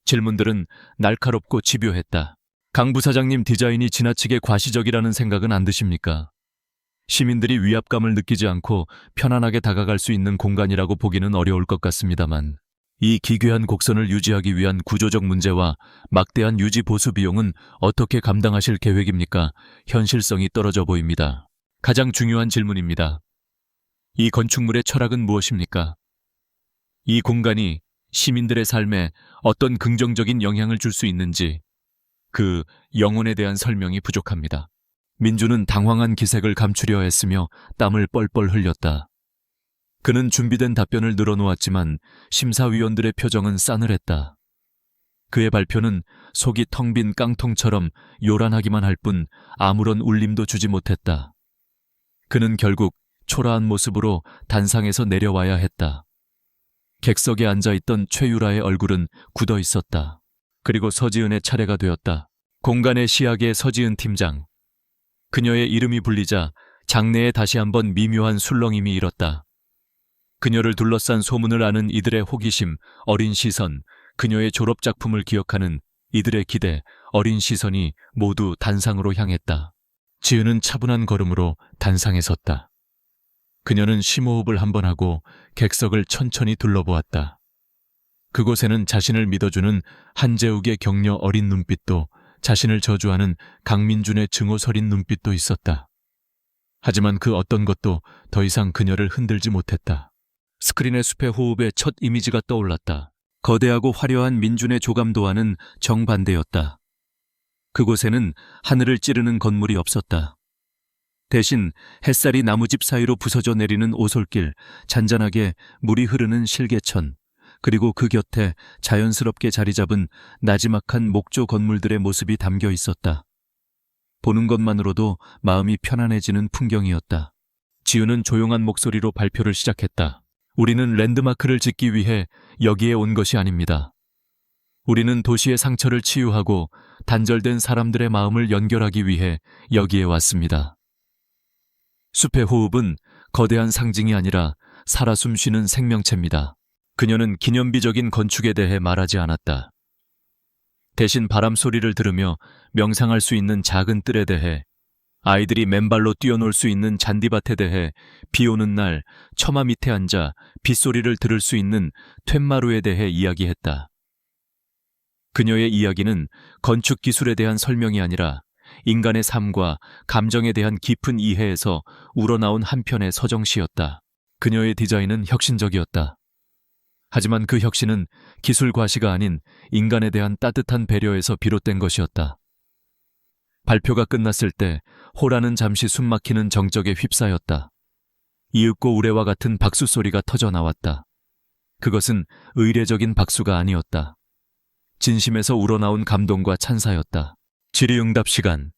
질문들은 날카롭고 집요했다. 강 부사장님, 디자인이 지나치게 과시적이라는 생각은 안 드십니까? 시민들이 위압감을 느끼지 않고 편안하게 다가갈 수 있는 공간이라고 보기는 어려울 것 같습니다만 이 기괴한 곡선을 유지하기 위한 구조적 문제와 막대한 유지 보수 비용은 어떻게 감당하실 계획입니까? 현실성이 떨어져 보입니다. 가장 중요한 질문입니다. 이 건축물의 철학은 무엇입니까? 이 공간이 시민들의 삶에 어떤 긍정적인 영향을 줄 수 있는지 그 영혼에 대한 설명이 부족합니다. 민주는 당황한 기색을 감추려 했으며 땀을 뻘뻘 흘렸다. 그는 준비된 답변을 늘어놓았지만 심사위원들의 표정은 싸늘했다. 그의 발표는 속이 텅 빈 깡통처럼 요란하기만 할 뿐 아무런 울림도 주지 못했다. 그는 결국 초라한 모습으로 단상에서 내려와야 했다. 객석에 앉아있던 최유라의 얼굴은 굳어 있었다. 그리고 서지은의 차례가 되었다. 공간의 시야계 서지은 팀장. 그녀의 이름이 불리자 장내에 다시 한번 미묘한 술렁임이 일었다. 그녀를 둘러싼 소문을 아는 이들의 호기심, 어린 시선, 그녀의 졸업작품을 기억하는 이들의 기대, 어린 시선이 모두 단상으로 향했다. 지은은 차분한 걸음으로 단상에 섰다. 그녀는 심호흡을 한번 하고 객석을 천천히 둘러보았다. 그곳에는 자신을 믿어주는 한재욱의 격려 어린 눈빛도 자신을 저주하는 강민준의 증오 서린 눈빛도 있었다. 하지만 그 어떤 것도 더 이상 그녀를 흔들지 못했다. 스크린의 숲의 호흡에 첫 이미지가 떠올랐다. 거대하고 화려한 민준의 조감도와는 정반대였다. 그곳에는 하늘을 찌르는 건물이 없었다. 대신 햇살이 나무집 사이로 부서져 내리는 오솔길, 잔잔하게 물이 흐르는 실개천, 그리고 그 곁에 자연스럽게 자리 잡은 나지막한 목조 건물들의 모습이 담겨 있었다. 보는 것만으로도 마음이 편안해지는 풍경이었다. 지우는 조용한 목소리로 발표를 시작했다. 우리는 랜드마크를 짓기 위해 여기에 온 것이 아닙니다. 우리는 도시의 상처를 치유하고 단절된 사람들의 마음을 연결하기 위해 여기에 왔습니다. 숲의 호흡은 거대한 상징이 아니라 살아 숨쉬는 생명체입니다. 그녀는 기념비적인 건축에 대해 말하지 않았다. 대신 바람 소리를 들으며 명상할 수 있는 작은 뜰에 대해, 아이들이 맨발로 뛰어놀 수 있는 잔디밭에 대해, 비 오는 날 처마 밑에 앉아 빗소리를 들을 수 있는 툇마루에 대해 이야기했다. 그녀의 이야기는 건축 기술에 대한 설명이 아니라 인간의 삶과 감정에 대한 깊은 이해에서 우러나온 한 편의 서정시였다. 그녀의 디자인은 혁신적이었다. 하지만 그 혁신은 기술 과시가 아닌 인간에 대한 따뜻한 배려에서 비롯된 것이었다. 발표가 끝났을 때 호라는 잠시 숨막히는 정적에 휩싸였다. 이윽고 우레와 같은 박수 소리가 터져 나왔다. 그것은 의례적인 박수가 아니었다. 진심에서 우러나온 감동과 찬사였다. 질의응답 시간.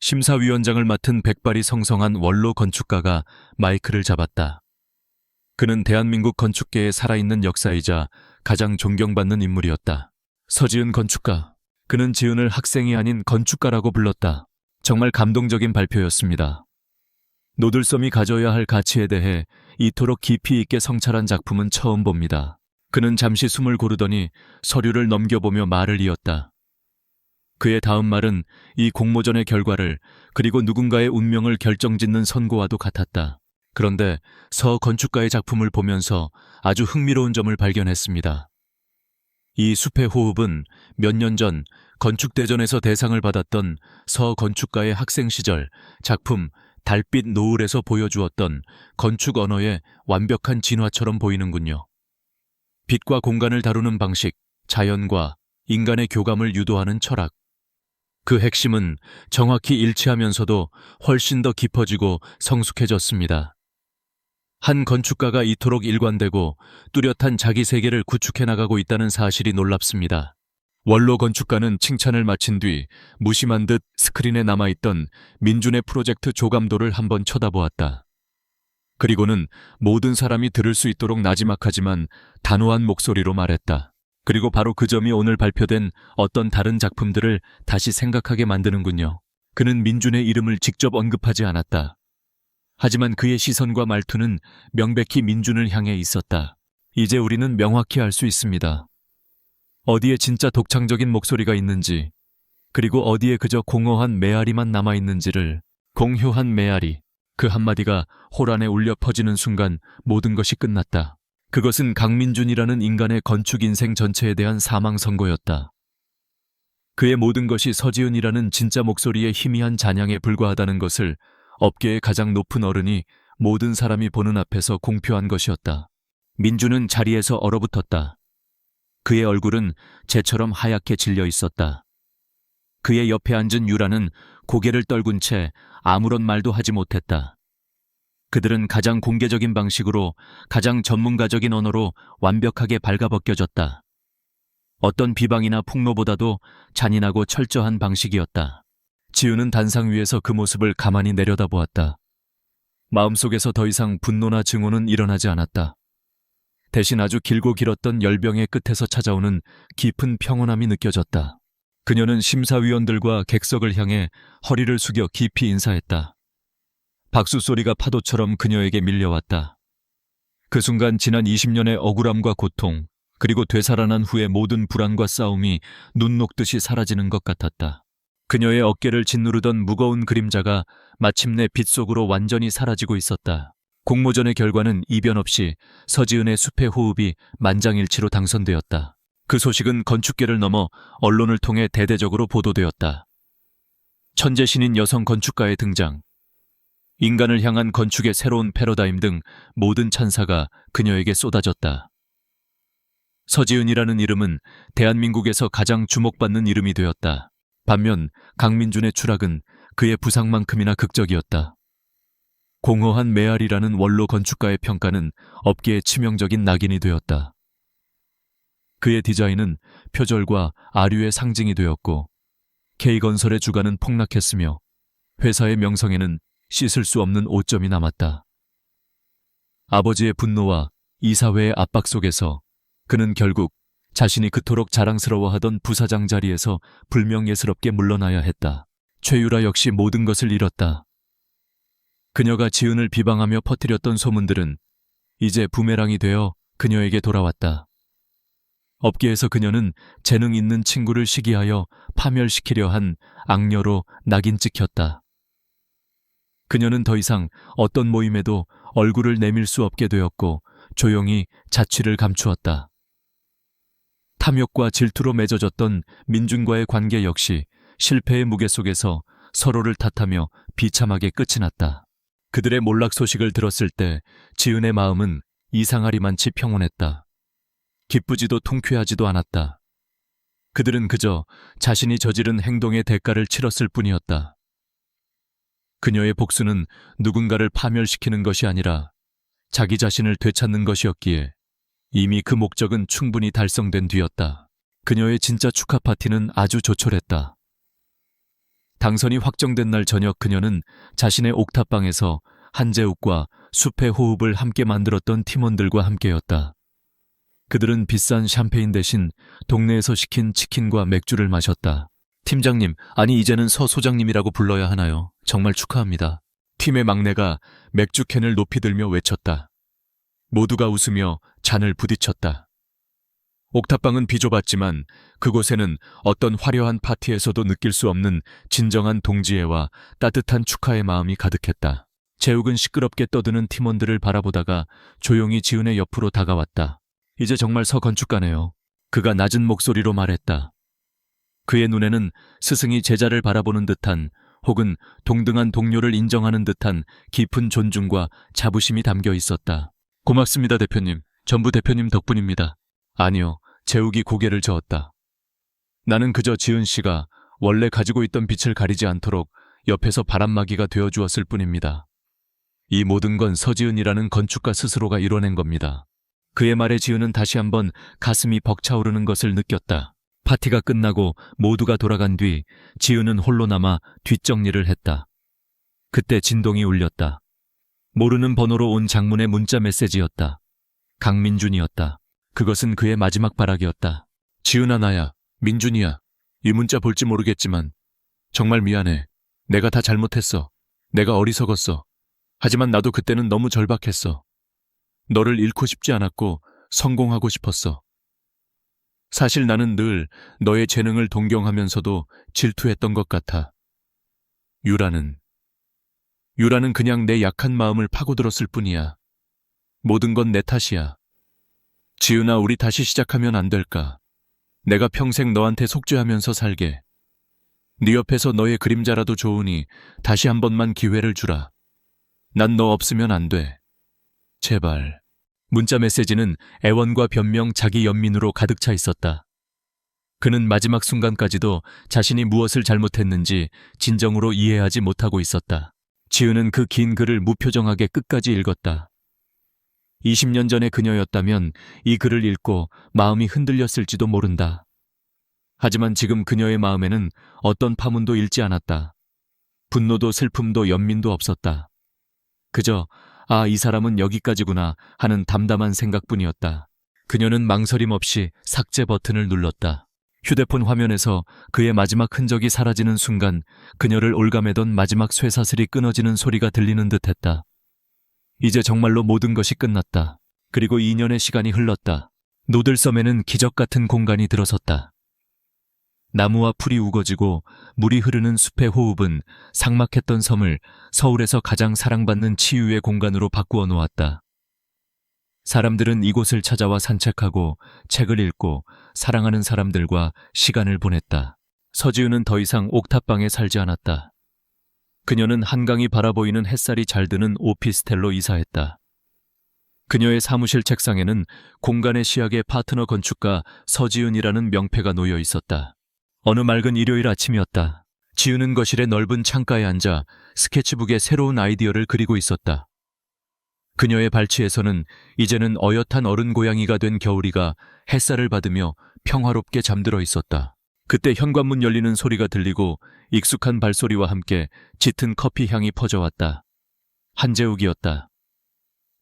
심사위원장을 맡은 백발이 성성한 원로 건축가가 마이크를 잡았다. 그는 대한민국 건축계의 살아있는 역사이자 가장 존경받는 인물이었다. 서지은 건축가. 그는 지은을 학생이 아닌 건축가라고 불렀다. 정말 감동적인 발표였습니다. 노들섬이 가져야 할 가치에 대해 이토록 깊이 있게 성찰한 작품은 처음 봅니다. 그는 잠시 숨을 고르더니 서류를 넘겨보며 말을 이었다. 그의 다음 말은 이 공모전의 결과를, 그리고 누군가의 운명을 결정짓는 선고와도 같았다. 그런데 서 건축가의 작품을 보면서 아주 흥미로운 점을 발견했습니다. 이 숲의 호흡은 몇 년 전 건축대전에서 대상을 받았던 서 건축가의 학생 시절 작품 달빛 노을에서 보여주었던 건축 언어의 완벽한 진화처럼 보이는군요. 빛과 공간을 다루는 방식, 자연과 인간의 교감을 유도하는 철학. 그 핵심은 정확히 일치하면서도 훨씬 더 깊어지고 성숙해졌습니다. 한 건축가가 이토록 일관되고 뚜렷한 자기 세계를 구축해 나가고 있다는 사실이 놀랍습니다. 원로 건축가는 칭찬을 마친 뒤 무심한 듯 스크린에 남아있던 민준의 프로젝트 조감도를 한번 쳐다보았다. 그리고는 모든 사람이 들을 수 있도록 나지막하지만 단호한 목소리로 말했다. 그리고 바로 그 점이 오늘 발표된 어떤 다른 작품들을 다시 생각하게 만드는군요. 그는 민준의 이름을 직접 언급하지 않았다. 하지만 그의 시선과 말투는 명백히 민준을 향해 있었다. 이제 우리는 명확히 알 수 있습니다. 어디에 진짜 독창적인 목소리가 있는지, 그리고 어디에 그저 공허한 메아리만 남아있는지를. 공효한 메아리. 그 한마디가 호란에 울려 퍼지는 순간 모든 것이 끝났다. 그것은 강민준이라는 인간의 건축 인생 전체에 대한 사망 선고였다. 그의 모든 것이 서지은이라는 진짜 목소리의 희미한 잔향에 불과하다는 것을 업계의 가장 높은 어른이 모든 사람이 보는 앞에서 공표한 것이었다. 민준은 자리에서 얼어붙었다. 그의 얼굴은 재처럼 하얗게 질려 있었다. 그의 옆에 앉은 유라는 고개를 떨군 채 아무런 말도 하지 못했다. 그들은 가장 공개적인 방식으로, 가장 전문가적인 언어로 완벽하게 발가벗겨졌다. 어떤 비방이나 폭로보다도 잔인하고 철저한 방식이었다. 지우는 단상 위에서 그 모습을 가만히 내려다보았다. 마음속에서 더 이상 분노나 증오는 일어나지 않았다. 대신 아주 길고 길었던 열병의 끝에서 찾아오는 깊은 평온함이 느껴졌다. 그녀는 심사위원들과 객석을 향해 허리를 숙여 깊이 인사했다. 박수 소리가 파도처럼 그녀에게 밀려왔다. 그 순간 지난 20년의 억울함과 고통, 그리고 되살아난 후의 모든 불안과 싸움이 눈 녹듯이 사라지는 것 같았다. 그녀의 어깨를 짓누르던 무거운 그림자가 마침내 빛 속으로 완전히 사라지고 있었다. 공모전의 결과는 이변 없이 서지은의 숲의 호흡이 만장일치로 당선되었다. 그 소식은 건축계를 넘어 언론을 통해 대대적으로 보도되었다. 천재신인 여성 건축가의 등장, 인간을 향한 건축의 새로운 패러다임 등 모든 찬사가 그녀에게 쏟아졌다. 서지은이라는 이름은 대한민국에서 가장 주목받는 이름이 되었다. 반면 강민준의 추락은 그의 부상만큼이나 극적이었다. 공허한 메아리라는 원로 건축가의 평가는 업계의 치명적인 낙인이 되었다. 그의 디자인은 표절과 아류의 상징이 되었고, K건설의 주가는 폭락했으며 회사의 명성에는 씻을 수 없는 오점이 남았다. 아버지의 분노와 이사회의 압박 속에서 그는 결국 자신이 그토록 자랑스러워하던 부사장 자리에서 불명예스럽게 물러나야 했다. 최유라 역시 모든 것을 잃었다. 그녀가 지은을 비방하며 퍼뜨렸던 소문들은 이제 부메랑이 되어 그녀에게 돌아왔다. 업계에서 그녀는 재능 있는 친구를 시기하여 파멸시키려 한 악녀로 낙인 찍혔다. 그녀는 더 이상 어떤 모임에도 얼굴을 내밀 수 없게 되었고 조용히 자취를 감추었다. 탐욕과 질투로 맺어졌던 민준과의 관계 역시 실패의 무게 속에서 서로를 탓하며 비참하게 끝이 났다. 그들의 몰락 소식을 들었을 때 지은의 마음은 이상하리만치 평온했다. 기쁘지도 통쾌하지도 않았다. 그들은 그저 자신이 저지른 행동의 대가를 치렀을 뿐이었다. 그녀의 복수는 누군가를 파멸시키는 것이 아니라 자기 자신을 되찾는 것이었기에 이미 그 목적은 충분히 달성된 뒤였다. 그녀의 진짜 축하 파티는 아주 조촐했다. 당선이 확정된 날 저녁 그녀는 자신의 옥탑방에서 한재욱과 숲의 호흡을 함께 만들었던 팀원들과 함께였다. 그들은 비싼 샴페인 대신 동네에서 시킨 치킨과 맥주를 마셨다. 팀장님, 아니 이제는 서 소장님이라고 불러야 하나요? 정말 축하합니다. 팀의 막내가 맥주캔을 높이 들며 외쳤다. 모두가 웃으며 잔을 부딪혔다. 옥탑방은 비좁았지만 그곳에는 어떤 화려한 파티에서도 느낄 수 없는 진정한 동지애와 따뜻한 축하의 마음이 가득했다. 재욱은 시끄럽게 떠드는 팀원들을 바라보다가 조용히 지은의 옆으로 다가왔다. 이제 정말 서 건축가네요. 그가 낮은 목소리로 말했다. 그의 눈에는 스승이 제자를 바라보는 듯한 혹은 동등한 동료를 인정하는 듯한 깊은 존중과 자부심이 담겨 있었다. 고맙습니다, 대표님. 전부 대표님 덕분입니다. 아니요, 재욱이 고개를 저었다. 나는 그저 지은 씨가 원래 가지고 있던 빛을 가리지 않도록 옆에서 바람막이가 되어 주었을 뿐입니다. 이 모든 건 서지은이라는 건축가 스스로가 이뤄낸 겁니다. 그의 말에 지은은 다시 한번 가슴이 벅차오르는 것을 느꼈다. 파티가 끝나고 모두가 돌아간 뒤 지은은 홀로 남아 뒷정리를 했다. 그때 진동이 울렸다. 모르는 번호로 온 장문의 문자 메시지였다. 강민준이었다. 그것은 그의 마지막 발악이었다. 지은아, 나야. 민준이야. 이 문자 볼지 모르겠지만 정말 미안해. 내가 다 잘못했어. 내가 어리석었어. 하지만 나도 그때는 너무 절박했어. 너를 잃고 싶지 않았고 성공하고 싶었어. 사실 나는 늘 너의 재능을 동경하면서도 질투했던 것 같아. 유라는 그냥 내 약한 마음을 파고들었을 뿐이야. 모든 건 내 탓이야. 지은아, 우리 다시 시작하면 안 될까? 내가 평생 너한테 속죄하면서 살게. 네 옆에서 너의 그림자라도 좋으니 다시 한 번만 기회를 주라. 난 너 없으면 안 돼. 제발. 문자 메시지는 애원과 변명, 자기 연민으로 가득 차 있었다. 그는 마지막 순간까지도 자신이 무엇을 잘못했는지 진정으로 이해하지 못하고 있었다. 지은은 그 긴 글을 무표정하게 끝까지 읽었다. 20년 전의 그녀였다면 이 글을 읽고 마음이 흔들렸을지도 모른다. 하지만 지금 그녀의 마음에는 어떤 파문도 일지 않았다. 분노도 슬픔도 연민도 없었다. 그저 이 사람은 여기까지구나 하는 담담한 생각뿐이었다. 그녀는 망설임 없이 삭제 버튼을 눌렀다. 휴대폰 화면에서 그의 마지막 흔적이 사라지는 순간 그녀를 올가매던 마지막 쇠사슬이 끊어지는 소리가 들리는 듯했다. 이제 정말로 모든 것이 끝났다. 그리고 2년의 시간이 흘렀다. 노들섬에는 기적 같은 공간이 들어섰다. 나무와 풀이 우거지고 물이 흐르는 숲의 호흡은 삭막했던 섬을 서울에서 가장 사랑받는 치유의 공간으로 바꾸어 놓았다. 사람들은 이곳을 찾아와 산책하고 책을 읽고 사랑하는 사람들과 시간을 보냈다. 서지은은 더 이상 옥탑방에 살지 않았다. 그녀는 한강이 바라보이는 햇살이 잘 드는 오피스텔로 이사했다. 그녀의 사무실 책상에는 공간의 시약의 파트너 건축가 서지은이라는 명패가 놓여 있었다. 어느 맑은 일요일 아침이었다. 지은은 거실의 넓은 창가에 앉아 스케치북에 새로운 아이디어를 그리고 있었다. 그녀의 발치에서는 이제는 어엿한 어른 고양이가 된 겨울이가 햇살을 받으며 평화롭게 잠들어 있었다. 그때 현관문 열리는 소리가 들리고 익숙한 발소리와 함께 짙은 커피 향이 퍼져왔다. 한재욱이었다.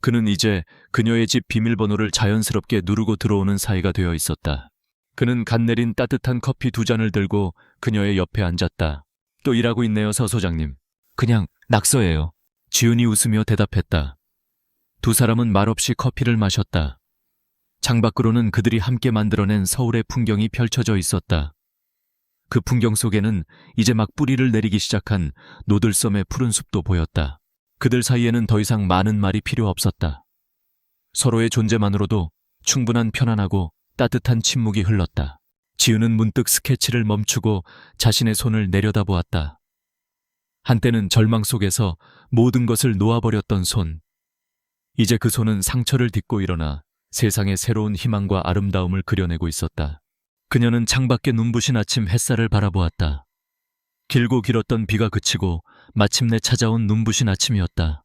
그는 이제 그녀의 집 비밀번호를 자연스럽게 누르고 들어오는 사이가 되어 있었다. 그는 갓 내린 따뜻한 커피 2잔을 들고 그녀의 옆에 앉았다. 또 일하고 있네요, 서 소장님. 그냥 낙서예요. 지은이 웃으며 대답했다. 두 사람은 말없이 커피를 마셨다. 창밖으로는 그들이 함께 만들어낸 서울의 풍경이 펼쳐져 있었다. 그 풍경 속에는 이제 막 뿌리를 내리기 시작한 노들섬의 푸른 숲도 보였다. 그들 사이에는 더 이상 많은 말이 필요 없었다. 서로의 존재만으로도 충분한 편안하고 따뜻한 침묵이 흘렀다. 지은은 문득 스케치를 멈추고 자신의 손을 내려다보았다. 한때는 절망 속에서 모든 것을 놓아버렸던 손. 이제 그 손은 상처를 딛고 일어나 세상에 새로운 희망과 아름다움을 그려내고 있었다. 그녀는 창밖에 눈부신 아침 햇살을 바라보았다. 길고 길었던 비가 그치고 마침내 찾아온 눈부신 아침이었다.